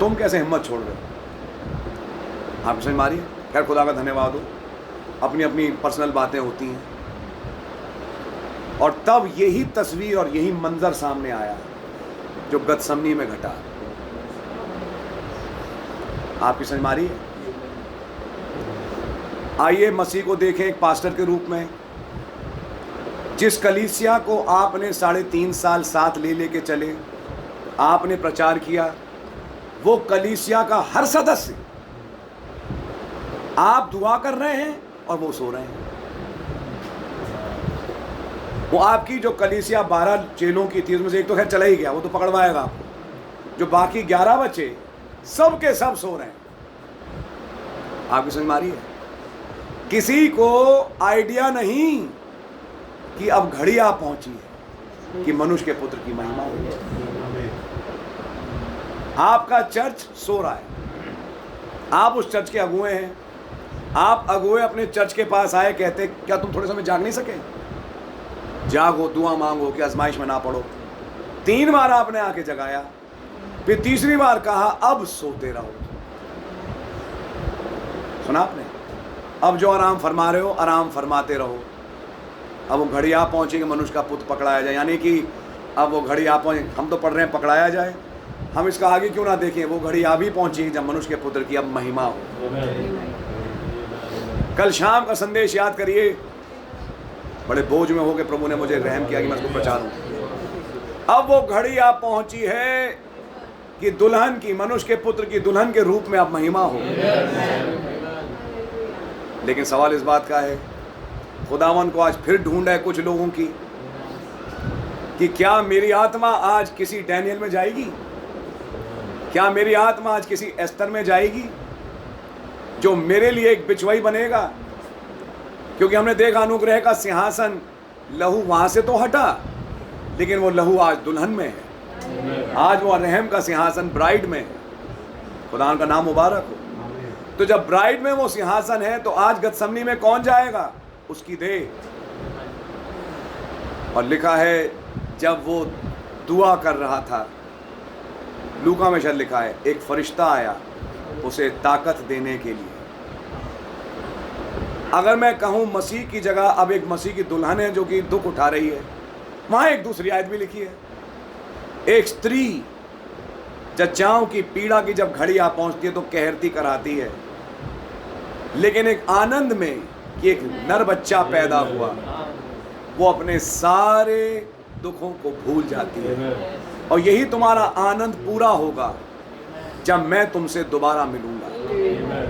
तुम कैसे हिम्मत छोड़ रहे हो? आप समझ मारिए। खैर खुदा का धन्यवाद हो, अपनी अपनी पर्सनल बातें होती हैं। और तब यही तस्वीर और यही मंजर सामने आया जो गतसमनी में घटा। आपकी समझ मारिए। आइए मसीह को देखें एक पास्टर के रूप में। जिस कलीसिया को आपने 3.5 साल साथ लेके चले, आपने प्रचार किया, वो कलीसिया का हर सदस्य, आप दुआ कर रहे हैं और वो सो रहे हैं। वो आपकी जो कलीसिया 12 चेलों की थी उसमें से एक तो खैर चला ही गया, वो तो पकड़वाएगा आपको। जो बाकी 11 बचे सब के सब सो रहे हैं। आपकी समझ में आ रही है? किसी को आइडिया नहीं कि अब घड़ी आ पहुंची है कि मनुष्य के पुत्र की महिमा हो। आपका चर्च सो रहा है, आप उस चर्च के अगुए हैं। आप अगुए अपने चर्च के पास आए, कहते क्या तुम थोड़े समय जाग नहीं सके? जागो, दुआ मांगो कि आजमाइश में ना पड़ो। 3 बार आपने आके जगाया, फिर तीसरी बार कहा अब सोते रहो। सुना आपने? अब जो आराम फरमा रहे हो आराम फरमाते रहो। अब वो घड़ी आ पहुंची कि मनुष्य का पुत्र पकड़ाया जाए, यानी कि अब वो घड़ी आ पहुंची। हम तो पढ़ रहे हैं पकड़ाया जाए, हम इसका आगे क्यों ना देखें? वो घड़ी आ भी पहुंची जब मनुष्य के पुत्र की अब महिमा हो। कल शाम का संदेश याद करिए, बड़े बोझ में हो के प्रभु ने मुझे रहम किया कि मैं इसको प्रचारूं। अब वो घड़ी आ पहुंची है कि दुल्हन की, मनुष्य के पुत्र की दुल्हन के रूप में अब महिमा हो। लेकिन सवाल इस बात का है, खुदावन को आज फिर ढूंढ है कुछ लोगों की कि क्या मेरी आत्मा आज किसी डैनियल में जाएगी? क्या मेरी आत्मा आज किसी एस्तर में जाएगी जो मेरे लिए एक बिचवाई बनेगा? क्योंकि हमने देखा अनुग्रह का सिंहासन, लहू वहां से तो हटा, लेकिन वो लहू आज दुल्हन में है। आज वो रहम का सिंहासन ब्राइड में है। खुदा का नाम मुबारक हो। तो जब ब्राइड में वो सिंहासन है, तो आज गतसमनी में कौन जाएगा? उसकी देह। और लिखा है जब वो दुआ कर रहा था, लूका में शायद लिखा है, एक फरिश्ता आया उसे ताकत देने के लिए। अगर मैं कहूं मसीह की जगह अब एक मसीह की दुल्हन है जो कि दुख उठा रही है, वहां एक दूसरी आयत भी लिखी है। एक स्त्री जच्चाओं की पीड़ा की जब घड़ी आ पहुंचती है तो कहरती कराती है, लेकिन एक आनंद में कि एक नर बच्चा पैदा हुआ, वो अपने सारे दुखों को भूल जाती है। और यही तुम्हारा आनंद पूरा होगा जब मैं तुमसे दोबारा मिलूंगा।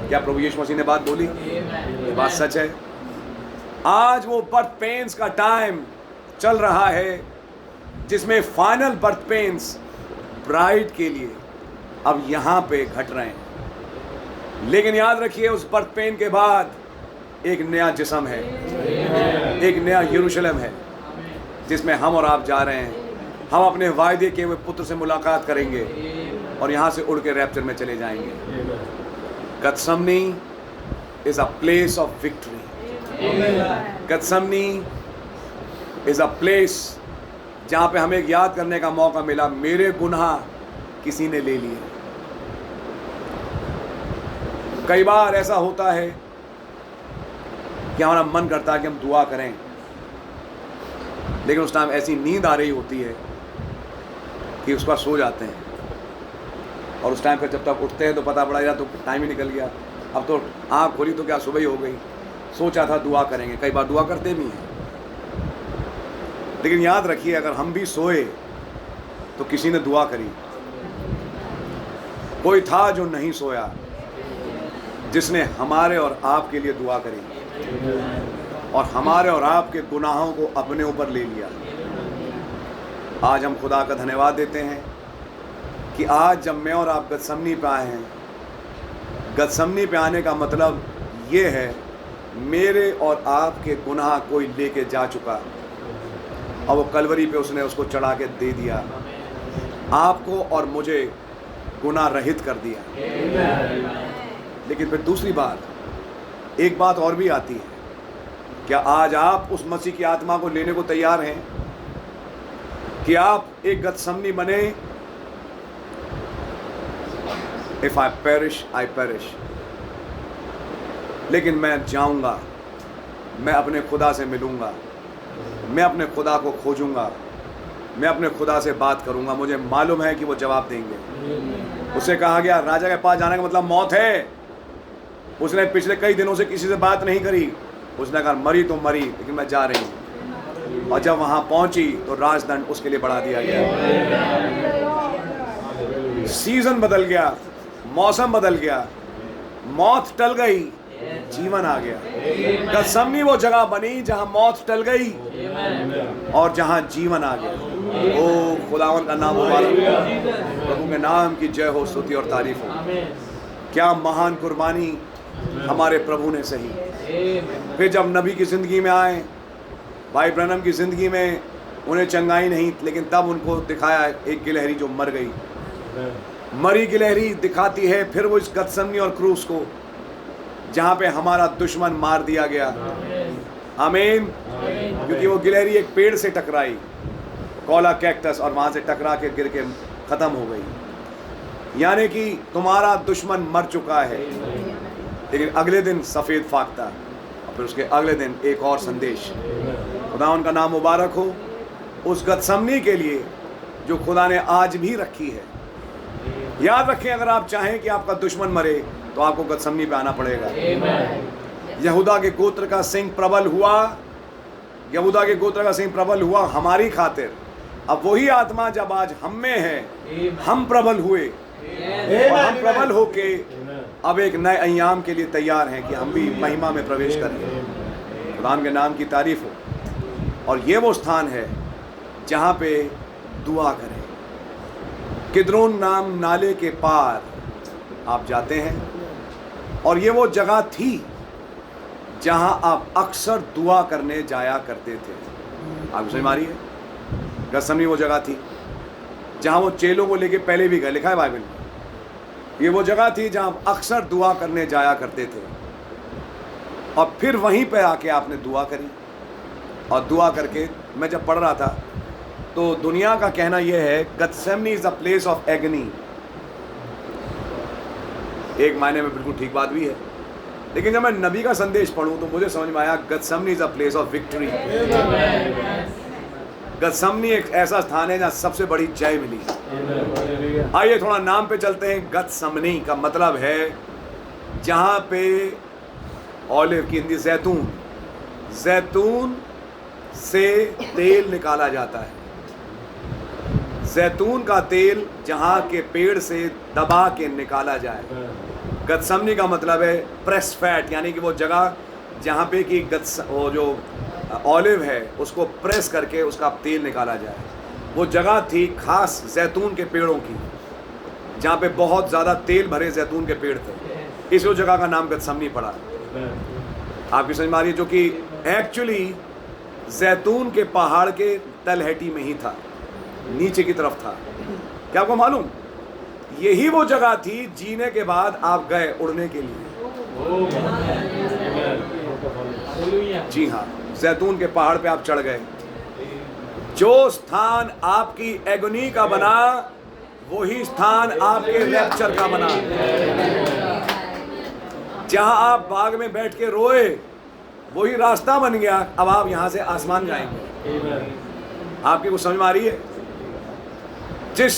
क्या प्रभु यीशु मसीह ने बात बोली? ये बात सच है। आज वो बर्थ पेन्स का टाइम चल रहा है जिसमें फाइनल बर्थ पेन्स ब्राइड के लिए अब यहाँ पे घट रहे हैं। लेकिन याद रखिए, उस बर्थ पेन के बाद एक नया जिस्म है, एक नया यरूशलेम है जिसमें हम और आप जा रहे हैं। हम अपने वायदे किए हुए पुत्र से मुलाकात करेंगे और यहाँ से उड़ के रैप्चर में चले जाएंगे। Gethsemane is a place of victory. Gethsemane is a place जहाँ पे हमें याद करने का मौका मिला, मेरे गुनाह किसी ने ले लिए। कई बार ऐसा होता है कि हमारा मन करता है कि हम दुआ करें, लेकिन उस टाइम ऐसी नींद आ रही होती है कि उस पर सो जाते हैं। और उस टाइम पर जब तक उठते हैं तो पता पड़ा यार तो टाइम ही निकल गया, अब तो आँख खोली तो क्या सुबह ही हो गई। सोचा था दुआ करेंगे, कई बार दुआ करते भी हैं, लेकिन याद रखिए अगर हम भी सोए तो किसी ने दुआ करी। कोई था जो नहीं सोया, जिसने हमारे और आपके लिए दुआ करी और हमारे और आपके गुनाहों को अपने ऊपर ले लिया। आज हम खुदा का धन्यवाद देते हैं कि आज जब मैं और आप गतसमनी पे आए हैं, गतसमनी पे आने का मतलब ये है मेरे और आपके गुनाह कोई लेके जा चुका और वो कलवरी पे उसने उसको चढ़ा के दे दिया, आपको और मुझे गुनाह रहित कर दिया। लेकिन फिर दूसरी बात, एक बात और भी आती है, क्या आज आप उस मसीह की आत्मा को लेने को तैयार हैं कि आप एक गतसमनी बने? If I perish I perish, लेकिन मैं जाऊंगा, मैं अपने खुदा से मिलूंगा, मैं अपने खुदा को खोजूंगा, मैं अपने खुदा से बात करूंगा। मुझे मालूम है कि वो जवाब देंगे। उससे कहा गया राजा के पास जाने का मतलब मौत है। उसने पिछले कई दिनों से किसी से बात नहीं करी। उसने कहा मरी तो मरी, लेकिन मैं जा रही हूँ। और जब वहां पहुंची तो राजदंड उसके लिए बढ़ा दिया गया। सीजन बदल गया, मौसम बदल गया, मौत टल गई, जीवन आ गया। गतसमनी वो जगह बनी जहां मौत टल गई और जहां जीवन आ गया। ओ खुदावन का नाम मुबारक हो, प्रभु के नाम की जय हो, स्तुति और तारीफ हो। क्या महान कुर्बानी हमारे प्रभु ने सही। फिर जब नबी की ज़िंदगी में आए, भाई ब्रनम की ज़िंदगी में उन्हें चंगाई नहीं, लेकिन तब उनको दिखाया एक गिलहरी जो मर गई। मरी गिलहरी दिखाती है फिर वो इस गतसमनी और क्रूस को, जहाँ पे हमारा दुश्मन मार दिया गया। आमीन। क्योंकि वो गिलहरी एक पेड़ से टकराई, कॉला कैक्टस, और वहाँ से टकरा के गिर के ख़त्म हो गई। यानी कि तुम्हारा दुश्मन मर चुका है, लेकिन अगले दिन सफ़ेद फाख्ता, और फिर उसके अगले दिन एक और संदेश। खुदा उनका नाम मुबारक हो उस गतसमनी के लिए जो खुदा ने आज भी रखी है। याद रखें, अगर आप चाहें कि आपका दुश्मन मरे तो आपको गतसमनी पे आना पड़ेगा। यहूदा के गोत्र का सिंह प्रबल हुआ, यहूदा के गोत्र का सिंह प्रबल हुआ हमारी खातिर। अब वही आत्मा जब आज हम में है, हम प्रबल हुए और हम प्रबल होके अब एक नए अय्याम के लिए तैयार हैं कि हम भी महिमा में प्रवेश करें। खुदा के नाम की तारीफ हो। और ये वो स्थान है जहाँ पे दुआ करें। किद्रोन नाम नाले के पार आप जाते हैं और ये वो जगह थी जहां आप अक्सर दुआ करने जाया करते थे। आप समझ मारिए, गतसमनी वो जगह थी जहां वो चेलों को लेके पहले भी गए, लिखा है बाइबल में। ये वो जगह थी जहां अक्सर दुआ करने जाया करते थे और फिर वहीं पे आके आपने दुआ करी। और दुआ करके मैं जब पढ़ रहा था तो दुनिया का कहना यह है Gethsemane is a place of agony. एक मायने में बिल्कुल ठीक बात भी है, लेकिन जब मैं नबी का संदेश पढ़ूं तो मुझे समझ में आया Gethsemane is a place of victory. Gethsemane एक ऐसा स्थान है जहां सबसे बड़ी जय मिली। आइए थोड़ा नाम पे चलते हैं। गतसेमनी का मतलब है जहां पे ऑलिव की हिंदी जैतून, जैतून से तेल निकाला जाता है। जैतून का तेल जहाँ के पेड़ से दबा के निकाला जाए। गतसेमनी का मतलब है प्रेस फैट, यानी कि वो जगह जहाँ पे कि वो जो ऑलिव है उसको प्रेस करके उसका तेल निकाला जाए। वो जगह थी खास जैतून के पेड़ों की, जहाँ पे बहुत ज़्यादा तेल भरे जैतून के पेड़ थे। इस वो जगह का नाम गतसेमनी पड़ा। आपकी समझ में आ रही है? जो कि एक्चुअली जैतून के पहाड़ के तलहटी में ही था, नीचे की तरफ था। क्या आपको मालूम? यही वो जगह थी जीने के बाद आप गए उड़ने के लिए। जी हाँ, जैतून के पहाड़ पे आप चढ़ गए। जो स्थान आपकी एगोनी का बना वही स्थान आपके रैप्चर का बना। जहां आप बाग में बैठ के रोए वही रास्ता बन गया। अब आप यहां से आसमान जाएंगे। आपकी कुछ समझ में आ रही है? जिस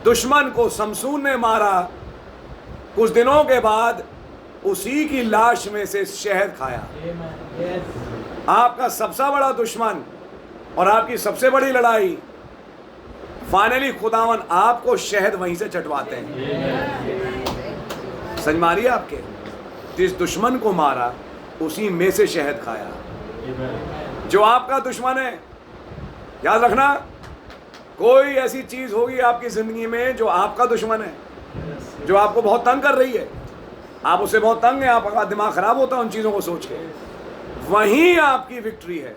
दुश्मन को शमसून ने मारा, कुछ दिनों के बाद उसी की लाश में से शहद खाया। आपका सबसे बड़ा दुश्मन और आपकी सबसे बड़ी लड़ाई, फाइनली खुदावन आपको शहद वहीं से चटवाते हैं। समझ में आ रही है आपके? जिस दुश्मन को मारा उसी में से शहद खाया। जो आपका दुश्मन है, याद रखना, कोई ऐसी चीज होगी आपकी जिंदगी में जो आपका दुश्मन है, जो आपको बहुत तंग कर रही है, आप उससे बहुत तंग हैं, आपका दिमाग खराब होता है उन चीजों को सोच के, वहीं आपकी विक्ट्री है,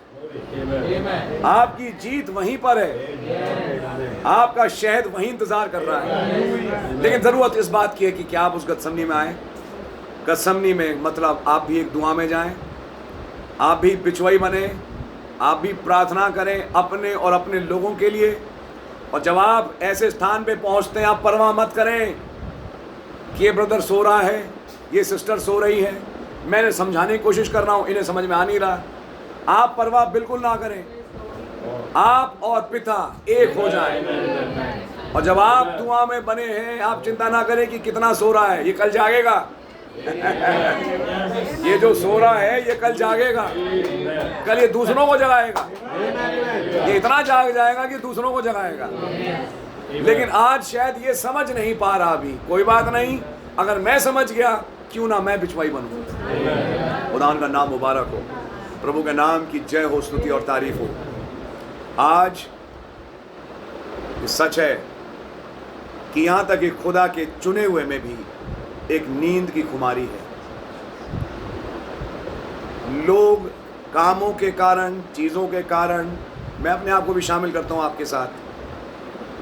आपकी जीत वहीं पर है, आपका शहद वहीं इंतजार कर रहा है। लेकिन जरूरत इस बात की है कि क्या आप उस गतसमनी में आए। गतसमनी में मतलब आप भी एक दुआ में जाएं, आप भी बिचवाई बने, आप भी प्रार्थना करें अपने और अपने लोगों के लिए। और जब आप ऐसे स्थान पे पहुंचते हैं, आप परवाह मत करें कि ये ब्रदर सो रहा है, ये सिस्टर सो रही है, मैंने समझाने की कोशिश कर रहा हूँ, इन्हें समझ में आ नहीं रहा। आप परवाह बिल्कुल ना करें, आप और पिता एक हो जाएं। और जब आप दुआ में बने हैं, आप चिंता ना करें कि कितना सो रहा है, ये कल जागेगा। ये जो सो रहा है ये कल जागेगा, कल ये दूसरों को जगाएगा, ये इतना जाग जाएगा कि दूसरों को जगाएगा। लेकिन आज शायद ये समझ नहीं पा रहा अभी। कोई बात नहीं, अगर मैं समझ गया, क्यों ना मैं बिचवाई बनूं। खुदा का नाम मुबारक हो, प्रभु के नाम की जय हो, स्तुति और तारीफ हो। आज ये सच है कि यहाँ तक कि खुदा के चुने हुए में भी एक नींद की खुमारी है। लोग कामों के कारण, चीज़ों के कारण, मैं अपने आप को भी शामिल करता हूँ आपके साथ,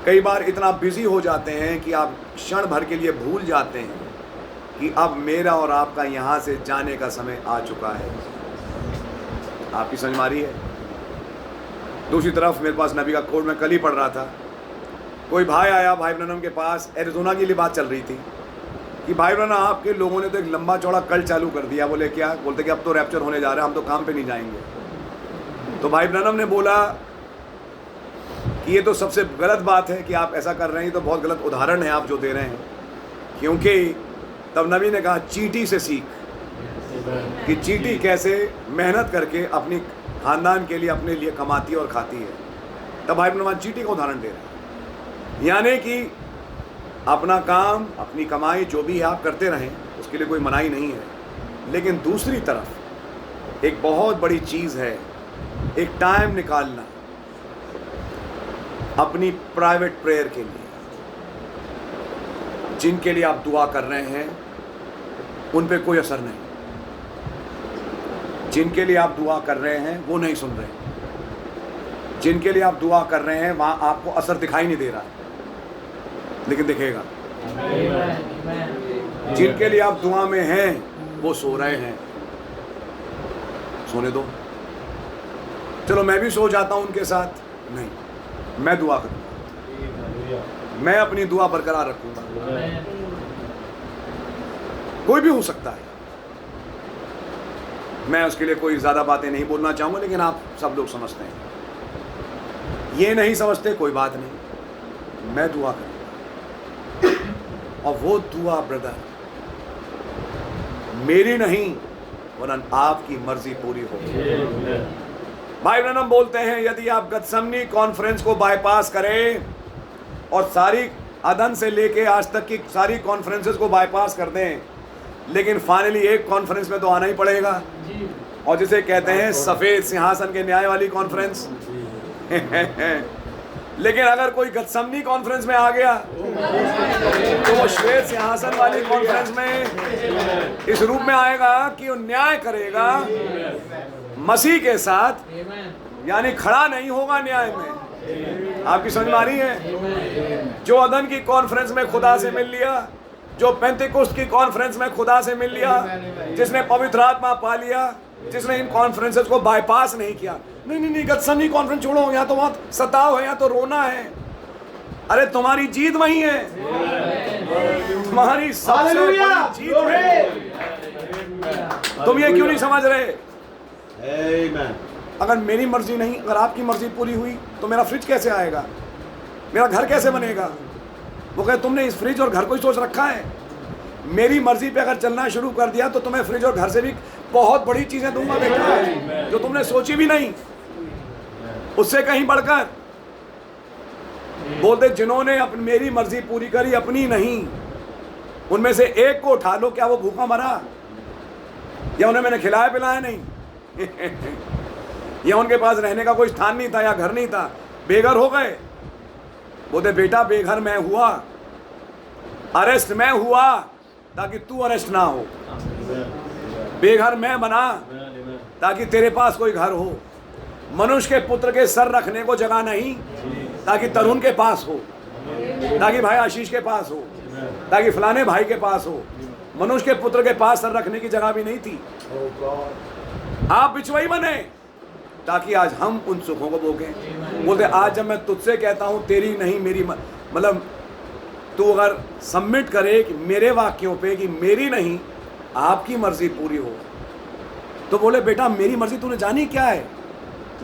कई बार इतना बिजी हो जाते हैं कि आप क्षण भर के लिए भूल जाते हैं कि अब मेरा और आपका यहाँ से जाने का समय आ चुका है। आपकी समझ मारी है। दूसरी तरफ मेरे पास नबी का कोड मैं कल ही पढ़ रहा था, कोई भाई आया भाई ब्रनम के पास, एरिज़ोना की लिए बात चल रही थी कि भाई ब्रनम आपके लोगों ने तो एक लंबा चौड़ा कल चालू कर दिया। बोले क्या? बोलते कि अब तो रैप्चर होने जा रहा है, हम तो काम पे नहीं जाएंगे। तो भाई ब्रनम ने बोला कि ये तो सबसे गलत बात है कि आप ऐसा कर रहे हैं, तो बहुत गलत उदाहरण है आप जो दे रहे हैं। क्योंकि तब नबी ने कहा चींटी से सीख कि चींटी कैसे मेहनत करके अपनी खानदान के लिए, अपने लिए कमाती है और खाती है। तब भाई ब्रनम चींटी का उदाहरण दे रहे हैं, यानी कि अपना काम, अपनी कमाई जो भी है आप करते रहें, उसके लिए कोई मनाही नहीं है। लेकिन दूसरी तरफ एक बहुत बड़ी चीज़ है, एक टाइम निकालना अपनी प्राइवेट प्रेयर के लिए। जिनके लिए आप दुआ कर रहे हैं उन पे कोई असर नहीं, जिनके लिए आप दुआ कर रहे हैं वो नहीं सुन रहे, जिनके लिए आप दुआ कर रहे हैं वहाँ आपको असर दिखाई नहीं दे रहा, लेकिन दिखेगा। जिनके लिए आप दुआ में हैं वो सो रहे हैं, सोने दो। चलो मैं भी सो जाता हूं उनके साथ, नहीं, मैं दुआ करूंगा, मैं अपनी दुआ बरकरार रखूंगा। कोई भी हो सकता है, मैं उसके लिए कोई ज्यादा बातें नहीं बोलना चाहूंगा, लेकिन आप सब लोग समझते हैं। ये नहीं समझते, कोई बात नहीं, मैं दुआ करूंगा। और वो दुआ ब्रदर मेरी नहीं वरन आपकी मर्जी पूरी होगी। भाई ब्रनम बोलते हैं यदि आप गतसमनी कॉन्फ्रेंस को बाईपास करें और सारी अदन से लेके आज तक की सारी कॉन्फ्रेंसेस को बाईपास कर दें, लेकिन फाइनली एक कॉन्फ्रेंस में तो आना ही पड़ेगा, और जिसे कहते हैं सफेद सिंहासन के न्याय वाली कॉन्फ्रेंस। लेकिन अगर कोई गतसमनी कॉन्फ्रेंस में आ गया तो वो श्वेत सिंहासन वाली कॉन्फ्रेंस में इस रूप में आएगा कि वो न्याय करेगा मसीह के साथ, यानी खड़ा नहीं होगा न्याय में। आपकी समझ में आ रही है? जो अदन की कॉन्फ्रेंस में खुदा से मिल लिया, जो पेंटेकोस्ट की कॉन्फ्रेंस में खुदा से मिल लिया, जिसने पवित्र आत्मा पा लिया, जिसने इन कॉन्फ्रेंसेस को बाईपास नहीं किया, नहीं गतसमनी कॉन्फ्रेंस छोड़ो, यहाँ तो बहुत सताव है, यहाँ तो रोना है। अरे तुम्हारी जीत वही है, तुम्हारी सबसे बड़ी जीत है। तुम ये क्यों नहीं समझ रहे? अगर मेरी मर्जी नहीं, अगर आपकी मर्जी पूरी हुई तो मेरा फ्रिज कैसे आएगा, मेरा घर कैसे बनेगा? वो कहे तुमने इस फ्रिज और घर को ही सोच रखा है। मेरी मर्जी पे अगर चलना शुरू कर दिया तो तुम्हें फ्रिज और घर से भी बहुत बड़ी चीजें दूंगा बेटा, जो तुमने सोची भी नहीं, उससे कहीं बढ़कर। बोलते जिन्होंने अपनी मेरी मर्जी पूरी करी, अपनी नहीं, उनमें से एक को उठा लो। क्या वो भूखा मरा? या उन्हें मैंने खिलाया पिलाया नहीं? या उनके पास रहने का कोई स्थान नहीं था या घर नहीं था, बेघर हो गए? बोलते बेटा बेघर मैं हुआ, अरेस्ट मैं हुआ ताकि तू अरेस्ट ना हो। बेघर मैं बना ताकि तेरे पास कोई घर हो। मनुष्य के पुत्र के सर रखने को जगह नहीं ताकि तरुण के पास हो, ताकि भाई आशीष के पास हो, ताकि फलाने भाई के पास हो। मनुष्य के पुत्र के पास सर रखने की जगह भी नहीं थी। आप बिचवई बने ताकि आज हम उन सुखों को भोगें। बोलते आज जब मैं तुझसे कहता हूं तेरी नहीं मेरी, मतलब तू अगर सबमिट करे कि मेरे वाक्यों पे कि मेरी नहीं आपकी मर्जी पूरी हो, तो बोले बेटा मेरी मर्जी तूने जानी क्या है?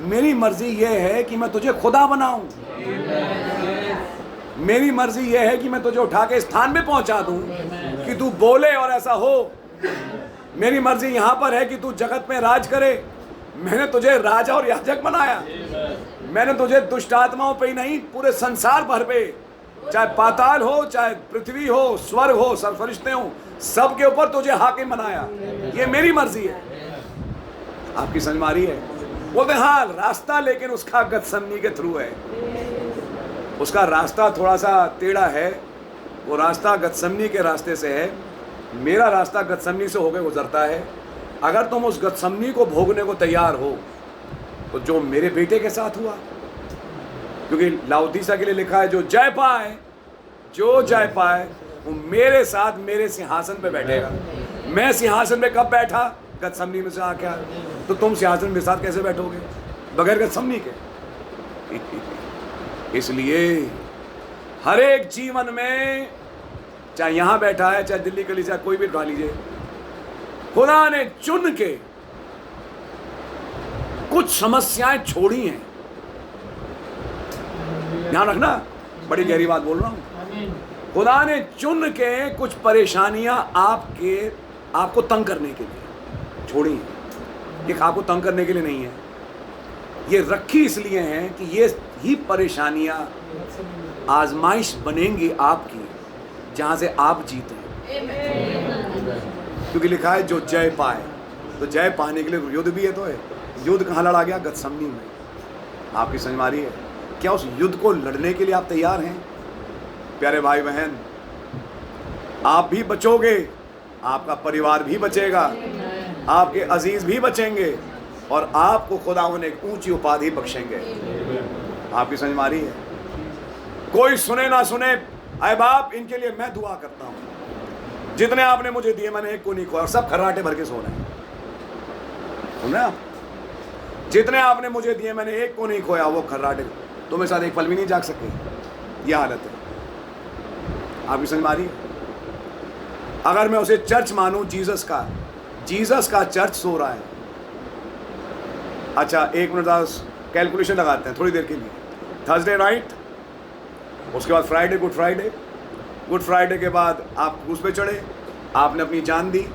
मेरी मर्जी यह है कि मैं तुझे खुदा बनाऊं। मेरी मर्जी यह है कि मैं तुझे उठा के स्थान में पहुंचा दूं कि तू बोले और ऐसा हो। मेरी मर्जी यहां पर है कि तू जगत में राज करे। मैंने तुझे राजा और याजक बनाया। मैंने तुझे दुष्ट आत्माओं पे ही नहीं पूरे संसार भर पे, चाहे पाताल हो, चाहे पृथ्वी हो, स्वर्ग हो, सब फरिश्ते हो, सबके ऊपर तुझे हाकिम बनाया। ये मेरी मर्जी है। आपकी समझ में आ रही है? बोलते हाँ रास्ता लेकिन उसका गतसमनी के थ्रू है। उसका रास्ता थोड़ा सा टेढ़ा है, वो रास्ता गतसमनी के रास्ते से है। मेरा रास्ता गतसमनी से होकर गुजरता है। अगर तुम उस गतसमनी को भोगने को तैयार हो तो जो मेरे बेटे के साथ हुआ, क्योंकि लाउदीसा के लिए लिखा है जो जय पाए, जो जय पाए वो मेरे साथ मेरे सिंहासन पे बैठेगा। मैं सिंहासन पे कब बैठा? गतसमनी में से आके। तो तुम सिंहासन मेरे साथ कैसे बैठोगे बगैर गतसमनी के? इसलिए हर एक जीवन में, चाहे यहां बैठा है, चाहे दिल्ली कली, चाहे कोई भी उठा लीजिए, खुदा ने चुन के कुछ समस्याएं छोड़ी हैं। ध्यान रखना, बड़ी गहरी बात बोल रहा हूं। खुदा ने चुन के कुछ परेशानियां आपको तंग करने के लिए छोड़ी हैं। ये आपको तंग करने के लिए नहीं है, ये रखी इसलिए हैं कि ये ही परेशानियां आजमाइश बनेंगी आपकी, जहां से आप जीते। क्योंकि लिखा है जो जय पाए, तो जय पाने के लिए युद्ध भी है। तो है युद्ध कहाँ लड़ा गया? गतसमनी में। आपकी समझ में आ रही है? क्या उस युद्ध को लड़ने के लिए आप तैयार हैं? प्यारे भाई बहन, आप भी बचोगे, आपका परिवार भी बचेगा, आपके अजीज भी बचेंगे और आपको खुदावंद एक ऊंची उपाधि बख्शेंगे। आपकी समझ में आ रही है? कोई सुने ना सुने, अय बाप इनके लिए मैं दुआ करता हूं। जितने आपने मुझे दिए मैंने एक को नहीं खोया, सब खर्राटे भर के सो रहे हैं। सुन रहे आप? जितने आपने मुझे दिए मैंने एक को नहीं खोया, वो खर्राटे, तुम्हें साथ एक पल भी नहीं जाग सके। ये हालत है। आपकी समझ में आ रही है? अगर मैं उसे चर्च मानूं, जीसस का चर्च सो रहा है। अच्छा एक मिनट कैलकुलेशन लगाते हैं थोड़ी देर के लिए। थर्सडे नाइट, उसके बाद फ्राइडे, गुड फ्राइडे के बाद आप क्रूस पे चढ़े, आपने अपनी जान दी।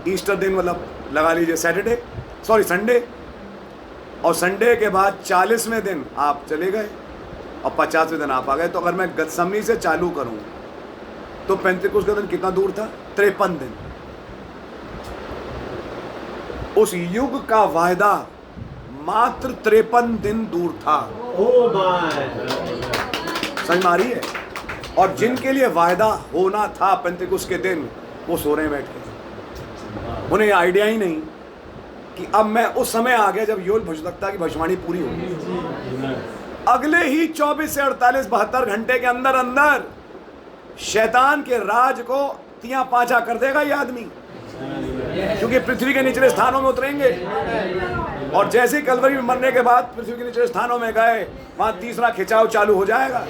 ईस्टर दिन मतलब लगा लीजिए संडे, और संडे के बाद 40वें दिन आप चले गए और 50वें दिन आप आ गए। तो अगर मैं गतसमनी से चालू करूं तो पेंतिकुस्त का दिन कितना दूर था? 53 दिन। उस युग का वायदा मात्र 53 दिन दूर था। समझ में आ रही है? और जिनके लिए वायदा होना था पेंतिकुस्त के दिन, वो सो रहे बैठ के। उन्हें आइडिया ही नहीं कि अब मैं उस समय आ गया जब योल भविष्यवक्ता की भविष्यवाणी पूरी होगी। अगले ही 24 से 48 72 घंटे के अंदर अंदर शैतान के राज को तिया पाछा कर देगा ये आदमी, क्योंकि पृथ्वी के निचले स्थानों में उतरेंगे। और जैसे ही कलवरी में मरने के बाद पृथ्वी के निचले स्थानों में गए, वहां तीसरा खिंचाव चालू हो जाएगा,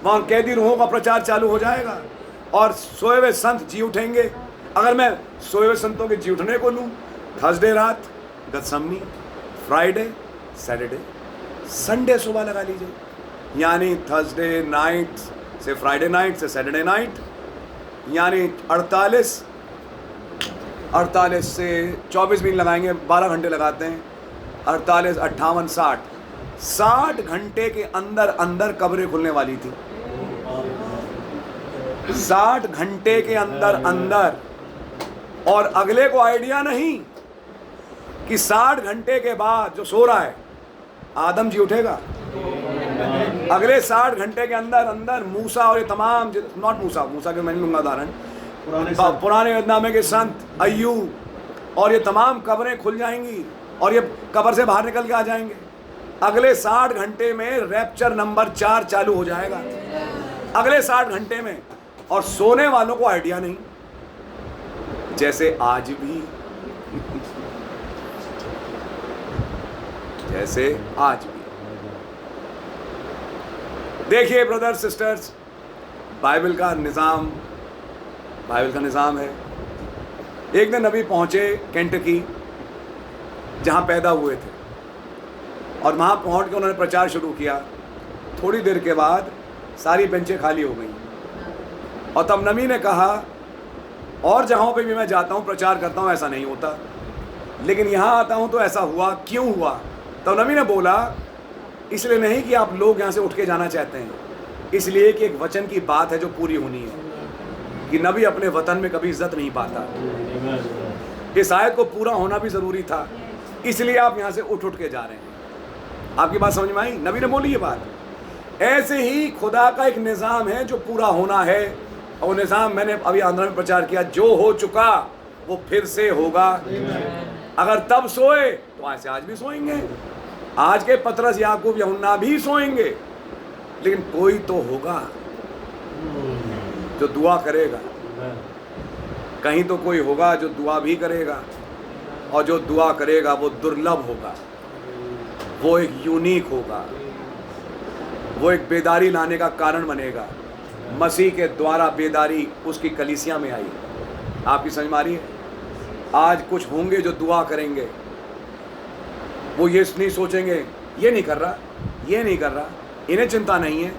वहां कैदी रूहों का प्रचार चालू हो जाएगा और सोए हुए संत जी उठेंगे। अगर मैं सोए हुए संतों के जी उठने को लूं, थर्सडे रात गतसमनी, फ्राइडे, सैटरडे, संडे सुबह लगा लीजिए, यानी थर्सडे नाइट से फ्राइडे नाइट से सैटरडे नाइट, यानी 48 से 24 भी लगाएंगे, 12 घंटे लगाते हैं, 48, 58, 60 घंटे के अंदर अंदर कब्रें खुलने वाली थी। 60 घंटे के अंदर अंदर और अगले को आइडिया नहीं कि 60 घंटे के बाद जो सो रहा है आदम जी उठेगा। अगले 60 घंटे के अंदर अंदर मूसा और ये तमाम, नॉट मूसा, मूसा के मैं नहीं लूंगा उदाहरण, पुराने नामे के संत अय्यूब और ये तमाम कब्रें खुल जाएंगी और ये कब्र से बाहर निकल के आ जाएंगे। अगले 60 घंटे में रैप्चर नंबर 4 चालू हो जाएगा, अगले 60 घंटे में। और सोने वालों को आइडिया नहीं, जैसे आज भी जैसे आज भी। देखिए ब्रदर सिस्टर्स, बाइबल का निज़ाम है। एक दिन नबी पहुंचे केंटकी, जहां पैदा हुए थे, और वहां पहुंच के उन्होंने प्रचार शुरू किया। थोड़ी देर के बाद सारी बेंचें खाली हो गई और तब नबी ने कहा, और जगहों पे भी मैं जाता हूं प्रचार करता हूं ऐसा नहीं होता, लेकिन यहां आता हूं तो ऐसा हुआ। क्यों हुआ? तब नबी ने बोला, इसलिए नहीं कि आप लोग यहां से उठ के जाना चाहते हैं, इसलिए कि एक वचन की बात है जो पूरी होनी है, कि नबी अपने वतन में कभी इज्जत नहीं पाता। इस आयत को पूरा होना भी ज़रूरी था, इसलिए आप यहाँ से उठ के जा रहे हैं। आपकी बात समझ में आई? नबी ने बोली ये बात। ऐसे ही खुदा का एक निज़ाम है जो पूरा होना है, और निज़ाम मैंने अभी आंध्र में प्रचार किया, जो हो चुका वो फिर से होगा। अगर तब सोए तो ऐसे आज भी सोएंगे, आज के पतरस याकूब यूहन्ना भी सोएंगे, लेकिन कोई तो होगा जो दुआ करेगा। कहीं तो कोई होगा जो दुआ भी करेगा, और जो दुआ करेगा वो दुर्लभ होगा, वो एक यूनिक होगा, वो एक बेदारी लाने का कारण बनेगा। मसीह के द्वारा बेदारी उसकी कलीसिया में आई। आपकी समझ में आ रही है? आज कुछ होंगे जो दुआ करेंगे, वो ये नहीं सोचेंगे ये नहीं कर रहा, ये नहीं कर रहा, इन्हें चिंता नहीं है,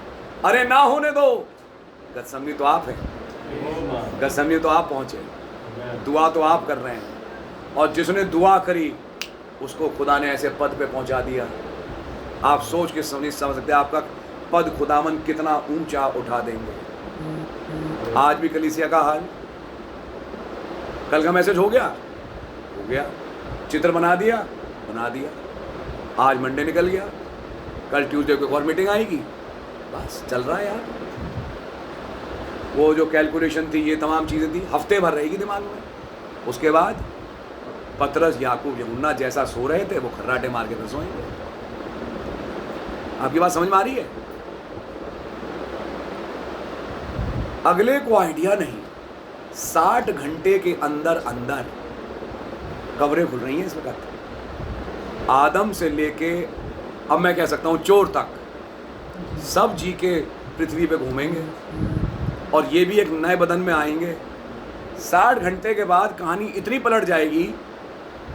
अरे ना होने दो। गतसमनी तो आप हैं, गतसमनी तो आप पहुँचे, दुआ तो आप कर रहे हैं, और जिसने दुआ करी उसको खुदा ने ऐसे पद पे पहुंचा दिया। आप सोच के समझ सकते हैं आपका पद खुदावन कितना ऊंचा उठा देंगे। आज भी कलीसिया का हाल, कल का मैसेज हो गया, चित्र बना दिया, आज मंडे निकल गया, कल ट्यूसडे को और मीटिंग आएगी, बस चल रहा है यार। वो जो कैलकुलेशन थी, ये तमाम चीज़ें थी, हफ्ते भर रहेगी दिमाग में। उसके बाद पतरस याकूब यूहन्ना जैसा सो रहे थे वो खर्राटे मार के फिर सोएंगे। आपकी बात समझ में आ रही है? अगले को आइडिया नहीं, 60 घंटे के अंदर अंदर कब्रें खुल रही हैं इस वक्त। आदम से लेके अब मैं कह सकता हूं चोर तक सब जी के पृथ्वी पे घूमेंगे, और ये भी एक नए बदन में आएंगे। 60 घंटे के बाद कहानी इतनी पलट जाएगी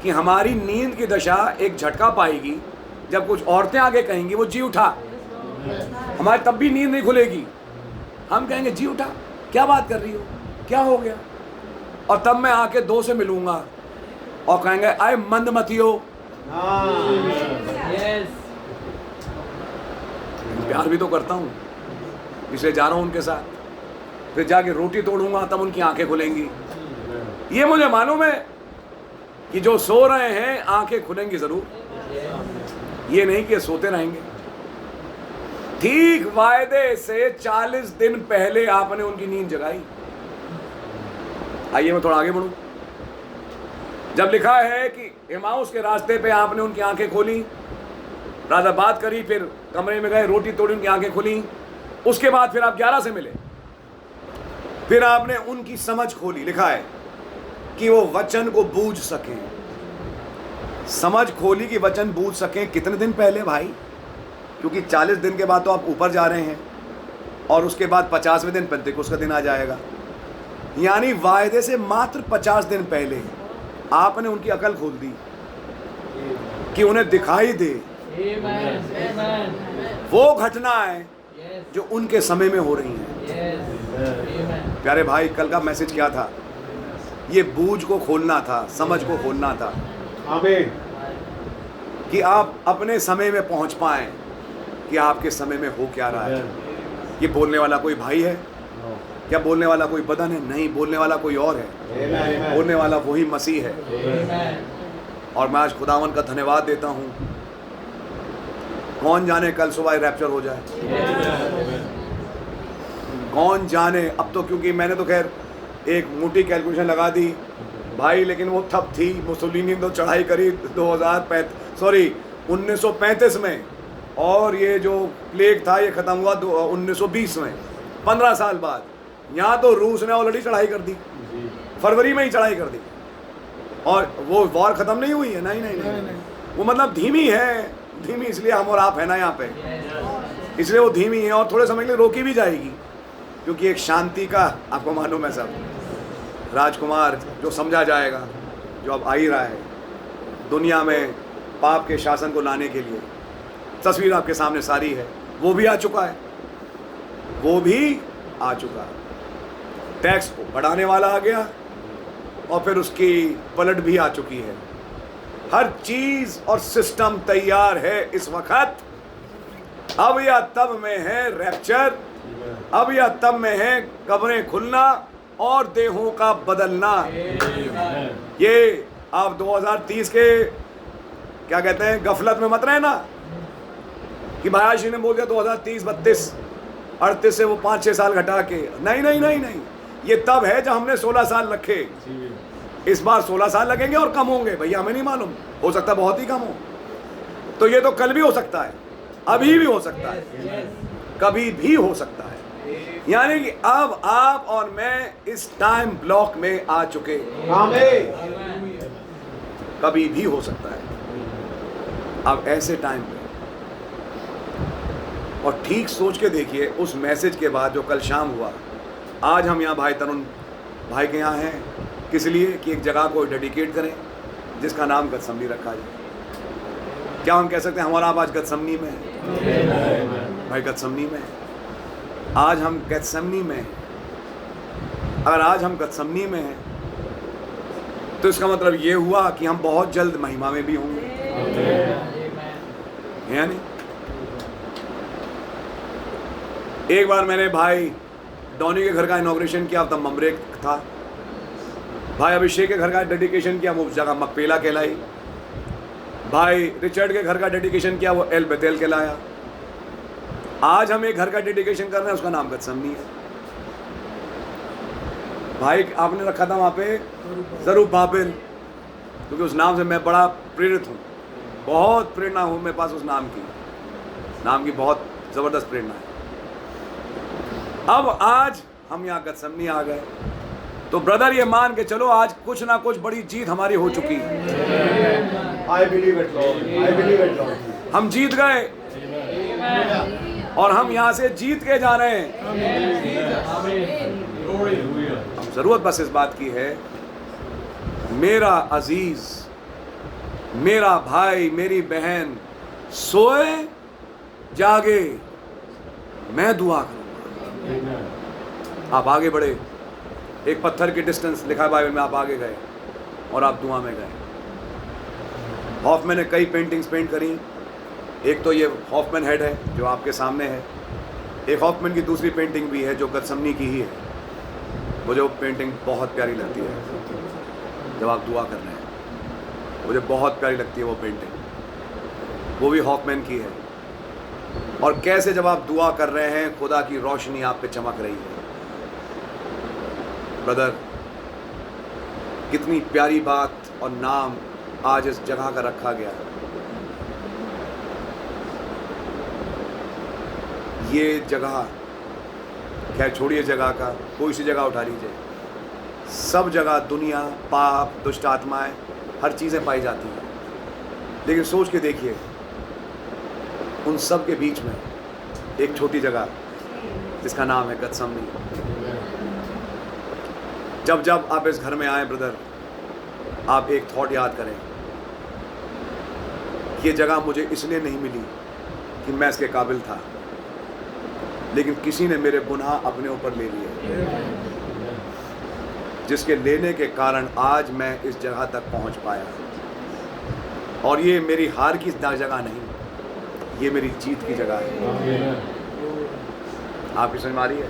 कि हमारी नींद की दशा एक झटका पाएगी, जब कुछ औरतें आगे कहेंगी वो जी उठा, हमारी तब भी नींद नहीं खुलेगी। हम कहेंगे जी उठा, क्या बात कर रही हो, क्या हो गया? और तब मैं आके 2 से मिलूंगा और कहेंगे आए मंदमतियो। प्यार भी तो करता हूँ, इसलिए जा रहा हूँ उनके साथ, फिर जाके रोटी तोड़ूंगा तब उनकी आंखें खुलेंगी। ये मुझे मालूम है कि जो सो रहे हैं आंखें खुलेंगी जरूर, ये नहीं कि सोते रहेंगे। ठीक वायदे से 40 दिन पहले आपने उनकी नींद जगाई। आइए मैं थोड़ा आगे बढ़ूं। जब लिखा है कि एमाउस के रास्ते पे आपने उनकी आंखें खोली, राजा बात करी, फिर कमरे में गए, रोटी तोड़ी, उनकी आंखें खुली। उसके बाद फिर आप 11 से मिले, फिर आपने उनकी समझ खोली। लिखा है कि वो वचन को बूझ सकें। समझ खोली कि वचन बूझ सकें। कितने दिन पहले भाई? क्योंकि 40 दिन के बाद तो आप ऊपर जा रहे हैं, और उसके बाद 50वें दिन पेंतिकुस्त का दिन आ जाएगा। यानी वायदे से मात्र 50 दिन पहले आपने उनकी अकल खोल दी कि उन्हें दिखाई दे वो घटनाएं जो उनके समय में हो रही हैं। प्यारे भाई, कल का मैसेज क्या था? ये बूझ को खोलना था, समझ को खोलना था। आमीन। कि आप अपने समय में पहुंच पाएं कि आपके समय में हो क्या रहा है। ये बोलने वाला कोई भाई है? क्या बोलने वाला कोई बदन है? नहीं, बोलने वाला कोई और है। Amen. बोलने वाला वही मसीह है। और मैं आज खुदावन का धन्यवाद देता हूँ। कौन जाने कल सुबह रैप्चर हो जाए, कौन जाने। अब तो क्योंकि मैंने तो खैर एक मोटी कैलकुलेशन लगा दी भाई, लेकिन वो तब थी, मुसोलिनी ने तो चढ़ाई करी 1935 में, और ये जो प्लेग था ये ख़त्म हुआ 1920 में, 15 साल बाद। यहाँ तो रूस ने ऑलरेडी चढ़ाई कर दी, फरवरी में ही चढ़ाई कर दी, और वो वॉर ख़त्म नहीं हुई है। नहीं नहीं नहीं, नहीं। वो मतलब धीमी है, धीमी इसलिए हम और आप है ना यहाँ पे, इसलिए वो धीमी है, और थोड़े समय के लिए रोकी भी जाएगी, क्योंकि एक शांति का, आपको मालूम है सब, राजकुमार जो समझा जाएगा, जो अब आ ही रहा है दुनिया में पाप के शासन को लाने के लिए। तस्वीर आपके सामने सारी है, वो भी आ चुका है, वो भी आ चुका है। टैक्स को बढ़ाने वाला आ गया, और फिर उसकी पलट भी आ चुकी है। हर चीज और सिस्टम तैयार है इस वक्त। अब या तब में है रैप्चर, अब या तब में है कब्रें खुलना और देहों का बदलना। ये आप 2030 के क्या कहते हैं गफलत में मत रहे ना, कि भाई जी ने बोल दिया 2030 32 38 से वो 5-6 साल घटा के। नहीं नहीं नहीं नहीं, ये तब है जब हमने 16 साल रखे। इस बार 16 साल लगेंगे और कम होंगे, भैया हमें नहीं मालूम, हो सकता है बहुत ही कम हो। तो ये तो कल भी हो सकता है, अभी भी हो सकता है, कभी भी हो सकता है। यानी कि अब आप और मैं इस टाइम ब्लॉक में आ चुके। आमीन। कभी भी हो सकता है अब ऐसे टाइम पे। और ठीक सोच के देखिए, उस मैसेज के बाद जो कल शाम हुआ, आज हम यहाँ भाई तरुण भाई के यहाँ हैं, किस लिए कि एक जगह को डेडिकेट करें जिसका नाम गतसमनी रखा जाए। क्या हम कह सकते हैं हमारा आप आज गतसमनी में है? भाई गतसमनी में है। आज हम गतसमनी में हैं। अगर आज हम गतसमनी में हैं तो इसका मतलब ये हुआ कि हम बहुत जल्द महिमा में भी होंगे, है नहीं? एक बार मैंने भाई डॉनी के घर का इनॉग्रेशन किया, तब ममरे था। भाई अभिषेक के घर का डेडिकेशन किया, वो जगह मकपेला कहलाई। भाई रिचर्ड के घर का डेडिकेशन किया, वो एल बेतेल कहलाया। आज हम एक घर का डेडिकेशन कर रहे हैं, उसका नाम गतसमनी है। भाई आपने रखा था वहाँ पे जरूब्बाबिल, क्योंकि उस नाम से मैं बड़ा प्रेरित हूँ, बहुत प्रेरणा हूँ मेरे पास उस नाम की बहुत ज़बरदस्त प्रेरणा है। अब आज हम यहाँ गतसमनी आ गए, तो ब्रदर ये मान के चलो आज कुछ ना कुछ बड़ी जीत हमारी हो चुकी है। I believe it, Lord. I believe it, Lord. हम जीत गए, और हम यहाँ से जीत के जा रहे हैं। हम जरूरत बस इस बात की है, मेरा अजीज, मेरा भाई, मेरी बहन सोए जागे, मैं दुआ करूंगा। आप आगे बढ़े, एक पत्थर की डिस्टेंस लिखा है बाइबल में, आप आगे गए और आप दुआ में गए। हॉफमैन ने कई पेंटिंग्स पेंट करी। एक तो ये हॉफमैन हेड है जो आपके सामने है, एक हॉफमैन की दूसरी पेंटिंग भी है जो गतसमनी की ही है। मुझे वो पेंटिंग बहुत प्यारी लगती है जब आप दुआ कर रहे हैं, मुझे बहुत प्यारी लगती है वो पेंटिंग, वो भी हॉफमैन की है। और कैसे जब आप दुआ कर रहे हैं खुदा की रोशनी आप पे चमक रही है। ब्रदर कितनी प्यारी बात और नाम आज इस जगह का रखा गया है। ये जगह, खैर छोड़िए जगह का, कोई सी जगह उठा लीजिए, सब जगह दुनिया, पाप, दुष्ट आत्माएं, हर चीज़ें पाई जाती हैं। लेकिन सोच के देखिए, उन सब के बीच में एक छोटी जगह जिसका नाम है गतसमनी। जब जब आप इस घर में आए ब्रदर, आप एक थॉट याद करें, ये जगह मुझे इसलिए नहीं मिली कि मैं इसके काबिल था, लेकिन किसी ने मेरे गुनाह अपने ऊपर ले लिए, जिसके लेने के कारण आज मैं इस जगह तक पहुंच पाया। और ये मेरी हार की जगह नहीं, ये मेरी जीत की जगह है। आपकी समझ में आ रही है?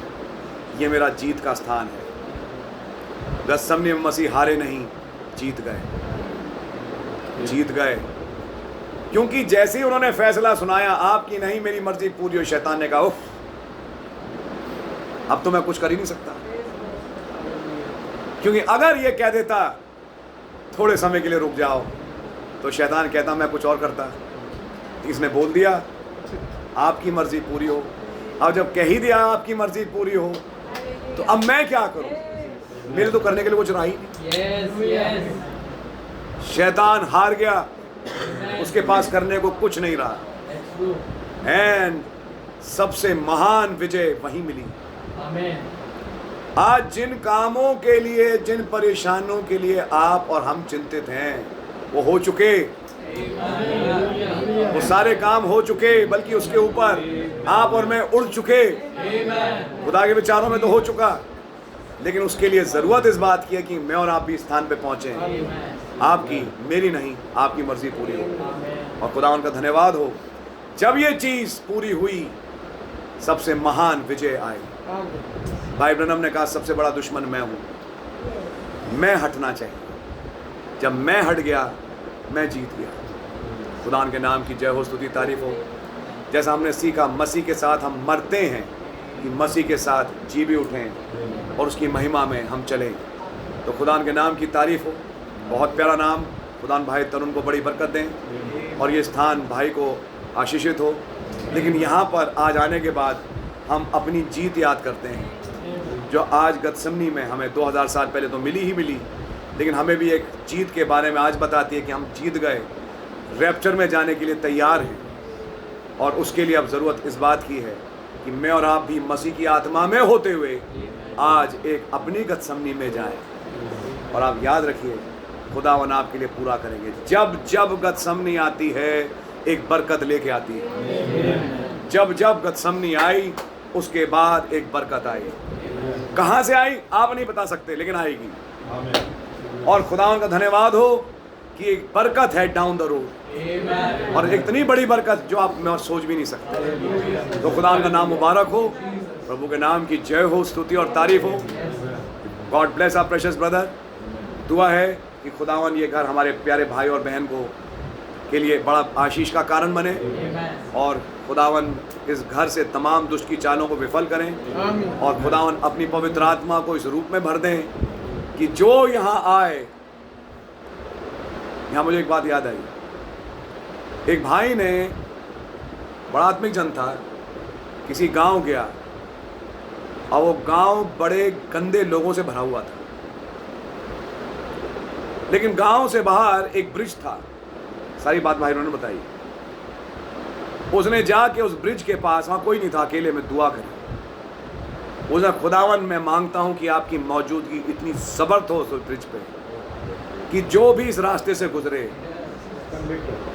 ये मेरा जीत का स्थान है। गतसमनी में मसीह हारे नहीं, जीत गए, जीत गए। क्योंकि जैसे ही उन्होंने फैसला सुनाया, आपकी नहीं मेरी मर्जी पूरी हो, शैतान ने कहा उफ, अब तो मैं कुछ कर ही नहीं सकता। क्योंकि अगर ये कह देता थोड़े समय के लिए रुक जाओ, तो शैतान कहता मैं कुछ और करता। इसने बोल दिया आपकी मर्जी पूरी हो। अब जब कह ही दिया आपकी मर्जी पूरी हो, तो अब मैं क्या करूं? मेरे तो करने के लिए कुछ रहा ही नहीं। शैतान हार गया, उसके पास करने को कुछ नहीं रहा। एंड सबसे महान विजय वहीं मिली। आज जिन कामों के लिए, जिन परेशानियों के लिए आप और हम चिंतित हैं, वो हो चुके, वो सारे काम हो चुके, बल्कि उसके ऊपर आप और मैं उड़ चुके। खुदा के विचारों में तो हो चुका, लेकिन उसके लिए ज़रूरत इस बात की है कि मैं और आप भी स्थान पे पहुंचे। आपकी, मेरी नहीं, आपकी मर्जी पूरी हो। और खुदा उनका धन्यवाद हो, जब ये चीज़ पूरी हुई, सबसे महान विजय आई। भाई ब्रनम ने कहा सबसे बड़ा दुश्मन मैं हूँ, मैं हटना चाहिए। जब मैं हट गया, मैं जीत गया। खुदा के नाम की जय हो, स्तुति तारीफ हो। जैसा हमने सीखा, मसीह के साथ हम मरते हैं कि मसीह के साथ जी भी उठें और उसकी महिमा में हम चलें। तो खुदा के नाम की तारीफ हो। बहुत प्यारा नाम। खुदा भाई तरुण को बड़ी बरकत दें और ये स्थान भाई को आशीषित हो। लेकिन यहाँ पर आज आने के बाद हम अपनी जीत याद करते हैं, जो आज गतसमनी में हमें 2000 साल पहले तो मिली ही मिली, लेकिन हमें भी एक जीत के बारे में आज बताती है कि हम जीत गए, रैप्चर में जाने के लिए तैयार हैं। और उसके लिए अब ज़रूरत इस बात की है कि मैं और आप भी मसीह की आत्मा में होते हुए आज एक अपनी गतसमनी में जाएं। और आप याद रखिए, खुदावन आपके लिए पूरा करेंगे। जब जब गतसमनी आती है, एक बरकत लेके आती है। जब जब गतसमनी आई, उसके बाद एक बरकत आई। कहाँ से आई आप नहीं बता सकते, लेकिन आएगी। और खुदावन का धन्यवाद हो कि एक बरकत है डाउन द रोड, और एक इतनी बड़ी बरकत जो आप में और सोच भी नहीं सकते। तो खुदा का नाम मुबारक हो, प्रभु के नाम की जय हो, स्तुति और तारीफ हो। God bless our precious brother. दुआ है कि खुदावन ये घर हमारे प्यारे भाई और बहन को के लिए बड़ा आशीष का कारण बने, और खुदावन इस घर से तमाम दुष्ट की चालों को विफल करें, और खुदावन अपनी पवित्र आत्मा को इस रूप में भर दें कि जो यहाँ आए। यहाँ मुझे एक बात याद आई, एक भाई ने, बड़ा आत्मिक जन था, किसी गांव गया और वो गांव बड़े गंदे लोगों से भरा हुआ था, लेकिन गांव से बाहर एक ब्रिज था। सारी बात भाई ने बताई। उसने जाके उस ब्रिज के पास, वहाँ कोई नहीं था, अकेले में दुआ करी। उसने खुदावन मैं मांगता हूँ कि आपकी मौजूदगी इतनी ज़बरदस्त हो उस ब्रिज पे कि जो भी इस रास्ते से गुजरे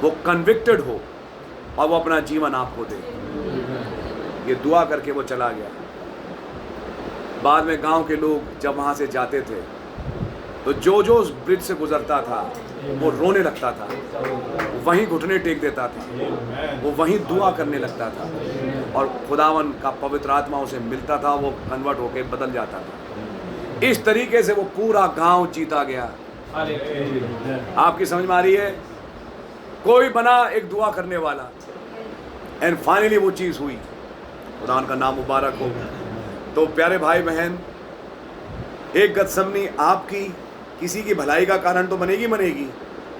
वो कन्विक्टेड हो और वो अपना जीवन आपको दे। ये दुआ करके वो चला गया। बाद में गांव के लोग जब वहाँ से जाते थे, तो जो जो उस ब्रिज से गुजरता था वो रोने लगता था, वहीं घुटने टेक देता था, वो वहीं दुआ करने लगता था, और खुदावन का पवित्र आत्मा उसे मिलता था, वो कन्वर्ट होके बदल जाता था। इस तरीके से वो पूरा गांव जीता गया। आपकी समझ में आ रही है? कोई बना एक दुआ करने वाला, एंड फाइनली वो चीज़ हुई। खुदावन का नाम मुबारक हो। तो प्यारे भाई बहन, एक गतसमनी आपकी किसी की भलाई का कारण तो बनेगी,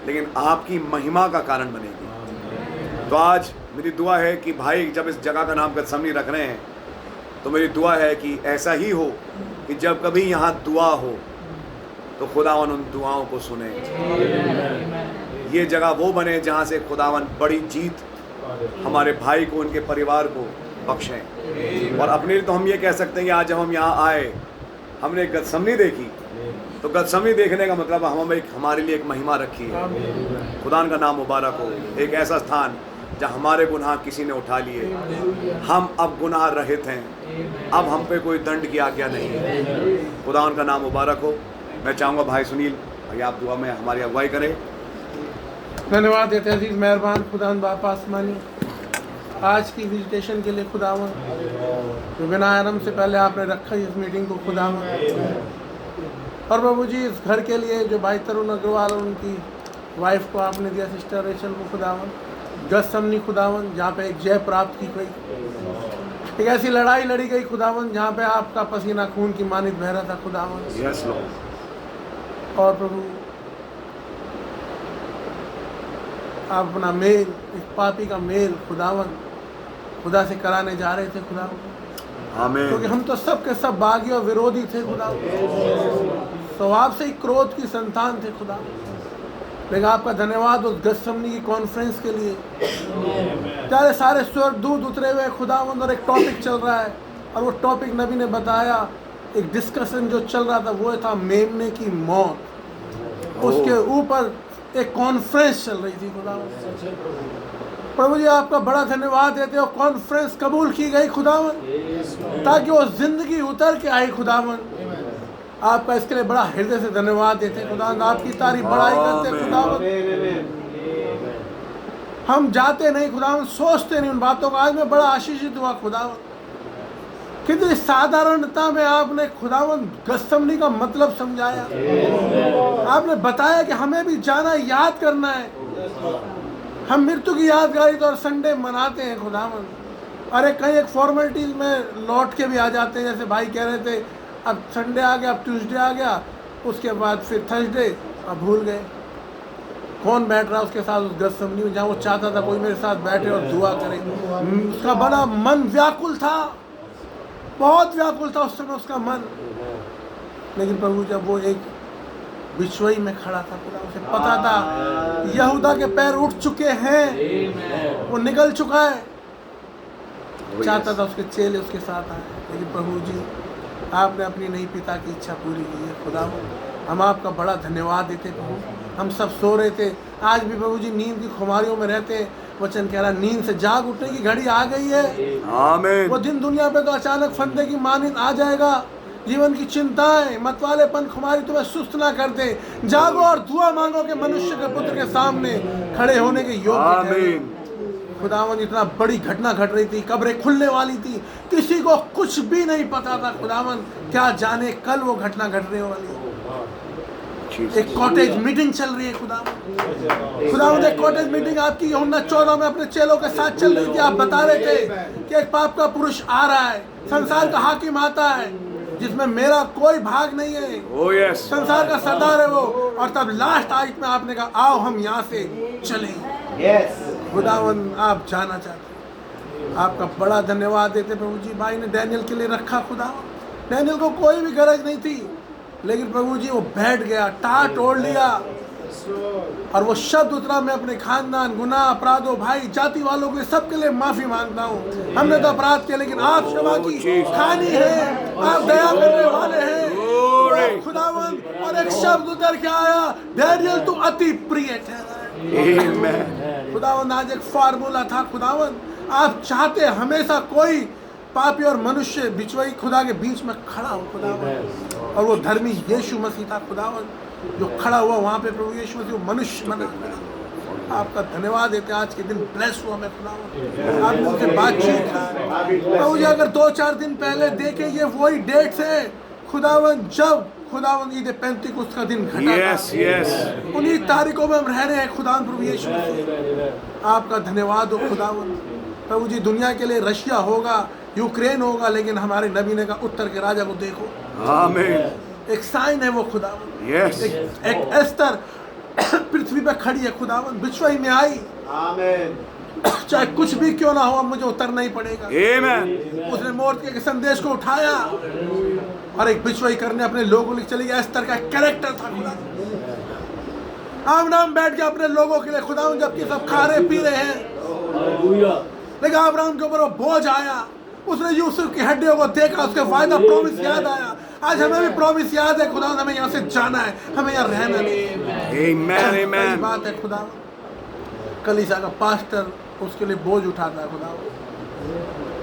लेकिन आपकी महिमा का कारण बनेगी। तो आज मेरी दुआ है कि भाई जब इस जगह का नाम गतसमनी रख रहे हैं, तो मेरी दुआ है कि ऐसा ही हो कि जब कभी यहाँ दुआ हो तो खुदावन उन दुआओं को सुने। ये जगह वो बने जहाँ से खुदावन बड़ी जीत हमारे भाई को, उनके परिवार को बख्शें। और अपने लिए तो हम ये कह सकते हैं कि आज जब हम यहाँ आए, हमने गतसमनी देखी, तो गतसमनी देखने का मतलब हमारे लिए एक महिमा रखी है। खुदा का नाम मुबारक हो। एक ऐसा स्थान जहाँ हमारे गुनाह किसी ने उठा लिए, हम अब गुनाह रहित हैं, अब हम पे कोई दंड की आज्ञा नहीं है। खुदा का नाम मुबारक हो। मैं चाहूँगा भाई सुनील, भाई आप दुआ में हमारी अगुवाई करें। धन्यवाद देते हैं अजीज मेहरबान खुदा बाप आसमानी, आज की विजिटेशन के लिए खुदावन, जो बिना आरंभ से पहले आपने रखा इस मीटिंग को खुदावन। और प्रभु जी इस घर के लिए जो भाई तरुण अग्रवाल और उनकी वाइफ को आपने दिया, सिस्टर रेचल को खुदावन, गतसमनी खुदावन, जहाँ पे एक जय प्राप्त की गई, एक ऐसी लड़ाई लड़ी गई खुदावन जहाँ पे आपका पसीना खून की मानित बह रहा था खुदावन। Yes Lord. और प्रभु आप अपना मेल, इस पापी का मेल खुदावन खुदा से कराने जा रहे थे खुदावन, आमीन। क्योंकि हम तो सब के सब बागी और विरोधी थे खुदावन, स्वभाव से ही क्रोध की संतान थे खुदावन। लेकिन आपका धन्यवाद उस गतसमनी की कॉन्फ्रेंस के लिए, सारे सारे स्वर्गदूत उतरे हुए खुदावन, और एक टॉपिक चल रहा है, और वो टॉपिक नबी ने बताया, एक डिस्कशन जो चल रहा था वो था मेमने की मौत। उसके ऊपर एक कॉन्फ्रेंस चल रही थी खुदावन। प्रभु जी आपका बड़ा धन्यवाद देते हो, कॉन्फ्रेंस कबूल की गई खुदावन, ताकि वो जिंदगी उतर के आई खुदावन। आपका इसके लिए बड़ा हृदय से धन्यवाद देते खुदावन, आपकी तारीफ बड़ाई करते खुदावन। हम जाते नहीं खुदावन, सोचते नहीं उन बातों को। आज मैं बड़ा आशीषित हुआ खुदावन, कितनी साधारणता में आपने खुदावन गतसमनी का मतलब समझाया। आपने बताया कि हमें भी जाना, याद करना है। हम मृत्यु की यादगारी तो और संडे मनाते हैं खुदावन, अरे कहीं एक फॉर्मेलिटीज में लौट के भी आ जाते हैं। जैसे भाई कह रहे थे, अब संडे आ गया, अब ट्यूसडे आ गया, उसके बाद फिर थर्सडे, अब भूल गए कौन बैठ रहा उसके साथ उस गतसमनी में, जहाँ वो चाहता था कोई मेरे साथ बैठे और दुआ करे। उसका बड़ा मन व्याकुल था, बहुत व्याकुल था उस समय उसका मन। लेकिन प्रभु जब वो एक बिछुई में खड़ा था, खुदा उसे पता था यहूदा के पैर उठ चुके हैं, वो निकल चुका है, चाहता था उसके चेले उसके साथ आए। लेकिन प्रभु जी आपने अपनी नहीं पिता की इच्छा पूरी की है खुदा। हम आपका बड़ा धन्यवाद देते प्रभु। हम सब सो रहे थे, आज भी प्रभु जी नींद की खुमारियों में रहते। वचन कह रहा नींद से जाग उठने की घड़ी आ गई है। आमीन। वो दिन दुनिया पे तो अचानक फंदे की मानिंद आ जाएगा। जीवन की चिंताएं, मतवालेपन, खुमारी तुम्हें सुस्त ना कर दे। जागो और दुआ मांगो कि मनुष्य के पुत्र के सामने खड़े होने के योग्य आमीन। खुदावन इतना बड़ी घटना घट रही थी, कब्रें खुलने वाली थी, किसी को कुछ भी नहीं पता था खुदावन, क्या जाने कल वो घटना घटने वाली है। एक कॉटेज मीटिंग चल रही है खुदावन, एक कॉटेज मीटिंग आपकी यूहन्ना 14 में अपने चेलों के साथ चल रही थी। आप बता रहे थे कि एक पाप का पुरुष आ रहा है, संसार का हाकिम आता है, जिसमें मेरा कोई भाग नहीं है। Oh yes. संसार का सरदार है वो। और तब लास्ट आयत में आपने कहा आओ हम यहाँ से चले। खुदावन आप जाना चाहते, आपका बड़ा धन्यवाद देते प्रभु जी। भाई ने डैनियल के लिए रखा खुदावन, डैनियल को कोई भी गरज नहीं थी, लेकिन प्रभु जी वो बैठ गया, टाट ओढ़ लिया, और वो शब्द उतरा, मैं अपने खानदान, गुनाह, अपराधों, भाई, जाति वालों के सबके लिए माफी मांगता हूँ। हमने तो अपराध किया, लेकिन आप क्षमा की खानी है, आप दया करने वाले हैं खुदावन। और एक शब्द उतर के आया, डैनियल तू अति प्रिय ठहरा। खुदावन आज एक फार्मूला था खुदावन, आप चाहते हमेशा कोई पापी और मनुष्य बिचवई खुदा के बीच में खड़ा हो खुदावन, और वो धर्मी यीशु मसीह था खुदावन जो खड़ा हुआ वहाँ पे। प्रभु यीशु मसीह मनुष्य बना। आपका धन्यवाद देते, आज के दिन ब्लेस हुआ मैं खुदावन, आपने मुझसे बातचीत की प्रभु जी। अगर 2-4 दिन पहले देखे, ये वही डेट्स है खुदावन जब खुदावन ईद पेंतिकुस्त का दिन घटा था। उन्हीं तारीखों में हम रह रहे हैं खुदावन। प्रभु यीशु मसीह आपका धन्यवाद हो खुदावन। प्रभु जी दुनिया के लिए रशिया होगा, यूक्रेन होगा, लेकिन हमारे नबी ने कहा उत्तर के राजा को देखो। आमीन। एक साइन है वो खुदावन। एक एस्तर पृथ्वी पे खड़ी है खुदावन, बिछुई में आई। आमीन। चाहे कुछ भी क्यों ना हो, अब मुझे उतरना ही पड़ेगा। आमीन। उसने मोर्चे के संदेश को उठाया और एक बिछुई करने अपने लोगों के लिए चली गई। एस्तर का कैरेक्टर था खुदावन, आम नाम बैठ गया अपने लोगों के लिए खुदावन, जबकि सब खा रहे पी रहे हैं। लेकिन अब्राहम के ऊपर वो बोझ आया, उसने यूसुफ की हड्डियों को देखा, उसके वायदा प्रॉमिस याद आया। आज हमें भी प्रॉमिस याद है खुदा, हमें यहाँ से जाना है, हमें यहाँ रहना नहीं। आमीन। बात है खुदा, कलीसिया का पास्टर उसके लिए बोझ उठाता है खुदा,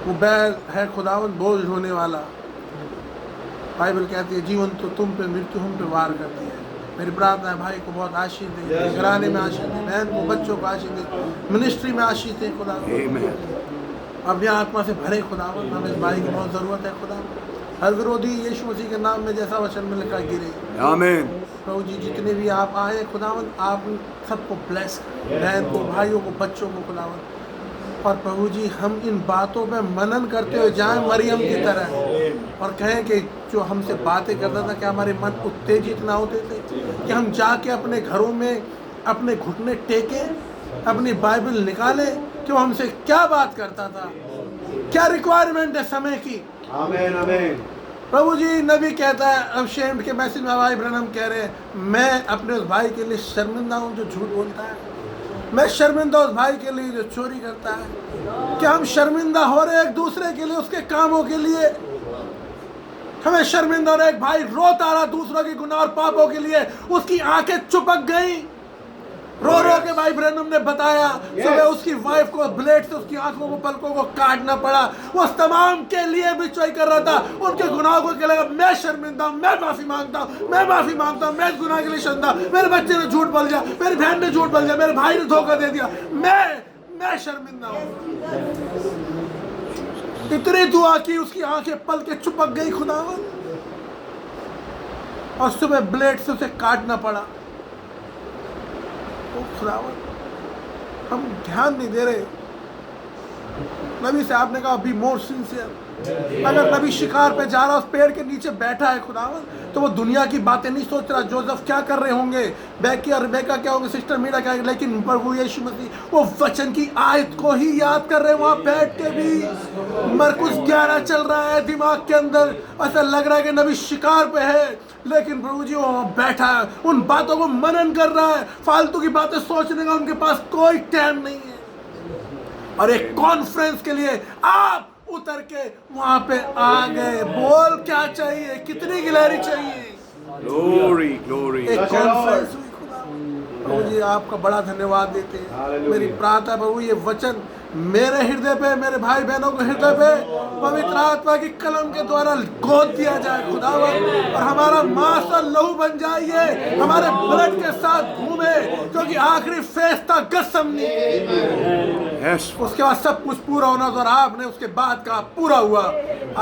वो बैल है खुदावन बोझ ढोने वाला। बाइबल कहती है जीवन तो तुम पे, मृत्यु हम पे वार करती है। मेरी प्रार्थना है भाई को बहुत आशीष दे, घराने में आशीष दे, बहन को, बच्चों को आशीष दे, मिनिस्ट्री में आशीष दे खुदा। अपनी आत्मा से भरे खुदावन। हमें इस भाई की बहुत ज़रूरत है खुदावन। हर विरोधी यीशु मसीह के नाम में जैसा वचन में लिखा गिरे। आमीन। प्रभु जी जितने भी आप आए खुदावन, आप सबको ब्लेस करें, बहन को, भाइयों को, बच्चों को खुदावन। और प्रभु जी हम इन बातों पे मनन करते हुए जाएं मरियम की तरह, और कहें कि जो हमसे बातें करता था, क्या हमारे मन उत्तेजित ना होते थे कि हम जाके अपने घरों में अपने घुटने टेके, अपनी बाइबल निकाले कि वो हमसे क्या बात करता था, क्या रिक्वायरमेंट है समय की। आमीन आमीन। प्रभु जी नबी कहता है, अब शेम्ड के मैसेज में भाई ब्रनम कह रहे हैं, मैं अपने उस भाई के लिए शर्मिंदा हूँ जो झूठ बोलता है, मैं शर्मिंदा उस भाई के लिए जो चोरी करता है। क्या हम शर्मिंदा हो रहे एक दूसरे के लिए, उसके कामों के लिए? हमें शर्मिंदा हो रहे, एक भाई रोता रहा दूसरों के गुनाह और पापों के लिए, उसकी आंखें चुपक गई, रो रो के भाई ब्रैनम ने बताया, सुबह उसकी वाइफ को ब्लेड से उसकी आंखों को, पलकों को काटना पड़ा। वो तमाम के लिए भी चोई कर रहा था, उनके गुनाहों को कहलेगा मैं शर्मिंदा हूं, मैं माफी मांगता हूं, मैं माफी मांगता हूं, मैं इस गुनाह के लिए शर्मिंदा, मेरे बच्चे ने झूठ बोल दिया, मेरी बहन ने झूठ बोल दिया, मेरे भाई ने धोखा दे दिया, मैं शर्मिंदा हूं। इतनी दुआ की, उसकी आंखें पल के चुपक गई खुदावन, और सुबह ब्लेड से उसे काटना पड़ा। खुदावन हम ध्यान नहीं दे रहे। नबी से आपने कहा बी मोर सिंसियर। अगर नबी शिकार पे जा रहा, उस पेड़ के नीचे बैठा है खुदावन, तो वो दुनिया की बातें नहीं सोच रहा, जोसेफ क्या कर रहे होंगे, बेकी और रेबेका क्या होंगे, सिस्टर मीरा क्या, लेकिन प्रभु यीशु मसीह वो वचन की आयत को ही याद कर रहे हैं वहां बैठ के भी। मरकुस 11 चल रहा है दिमाग के अंदर, ऐसा लग रहा है कि नबी शिकार पे है, लेकिन प्रभु जी वो बैठा है, उन बातों को मनन कर रहा है। फालतू की बातें सोचने का उनके पास कोई टाइम नहीं है। और एक कॉन्फ्रेंस के लिए आप उतर के वहां पे आ गए। बोल क्या चाहिए, कितनी गिलहरी चाहिए? Glory glory. एक कॉन्फ्रेंस हुई खुदा। प्रभु जी आपका बड़ा धन्यवाद देते हैं। मेरी प्रार्थना प्रभु ये वचन मेरे हृदय पे, मेरे भाई बहनों के हृदय पे पवित्र आत्मा की कलम के द्वारा गोद दिया जाए खुदावन, और हमारा मांस और लहू बन जाइए, हमारे ब्लड के साथ घूमे, क्योंकि आखिरी फेस था गसमनी। उसके बाद सब कुछ पूरा होना था, और आपने उसके बाद का पूरा हुआ।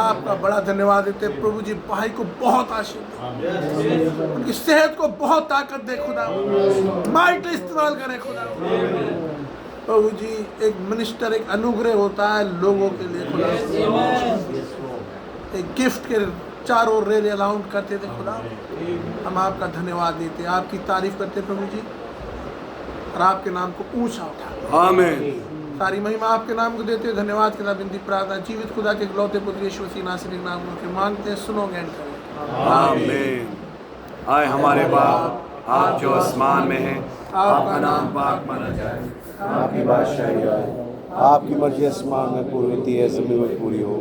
आपका बड़ा धन्यवाद देते प्रभु जी। भाई को बहुत आशीर्वाद दे, उनकी सेहत को बहुत ताकत दे खुदा, माइट इस्तेमाल करें खुदा। प्रभु जी एक मिनिस्टर एक अनुग्रह होता है लोगों के लिए खुदा, एक गिफ्ट के चारों रेल अलाउंड करते थे खुदा। हम आपका धन्यवाद देते, आपकी तारीफ करते प्रभु जी, और आपके नाम को ऊंचा उठाते। आमीन। सारी महिमा आपके नाम को देते, धन्यवाद के साथ विनती प्रार्थना जीवित खुदा के इकलौते पुत्र यीशु मसीह नासरी के नाम में मांगते हैं, सुनो एंड करें। आमीन। आए हमारे बाप, आप जो आसमान में हैं, आपका नाम पाक माना जाए, आपकी बादशाही आए, आपकी मर्जी आसमान में पूरी होती है, ज़मीन में पूरी हो।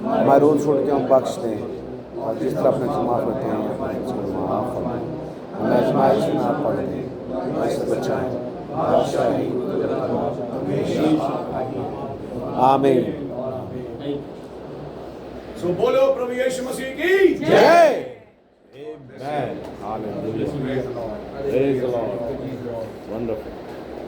हमारे रोज़ छोड़ के हम बख्श दें, और जिस तरह अपने से माफ़ करते हैं उसको माफ़ फरमाएं। हमें आजमाइश में ना पड़े दें, ऐसे बचाएं। बादशाही आमीन। सो बोलो प्रभु यीशु मसीह की जय। Amen. Hallelujah. Praise the Lord. Wonderful.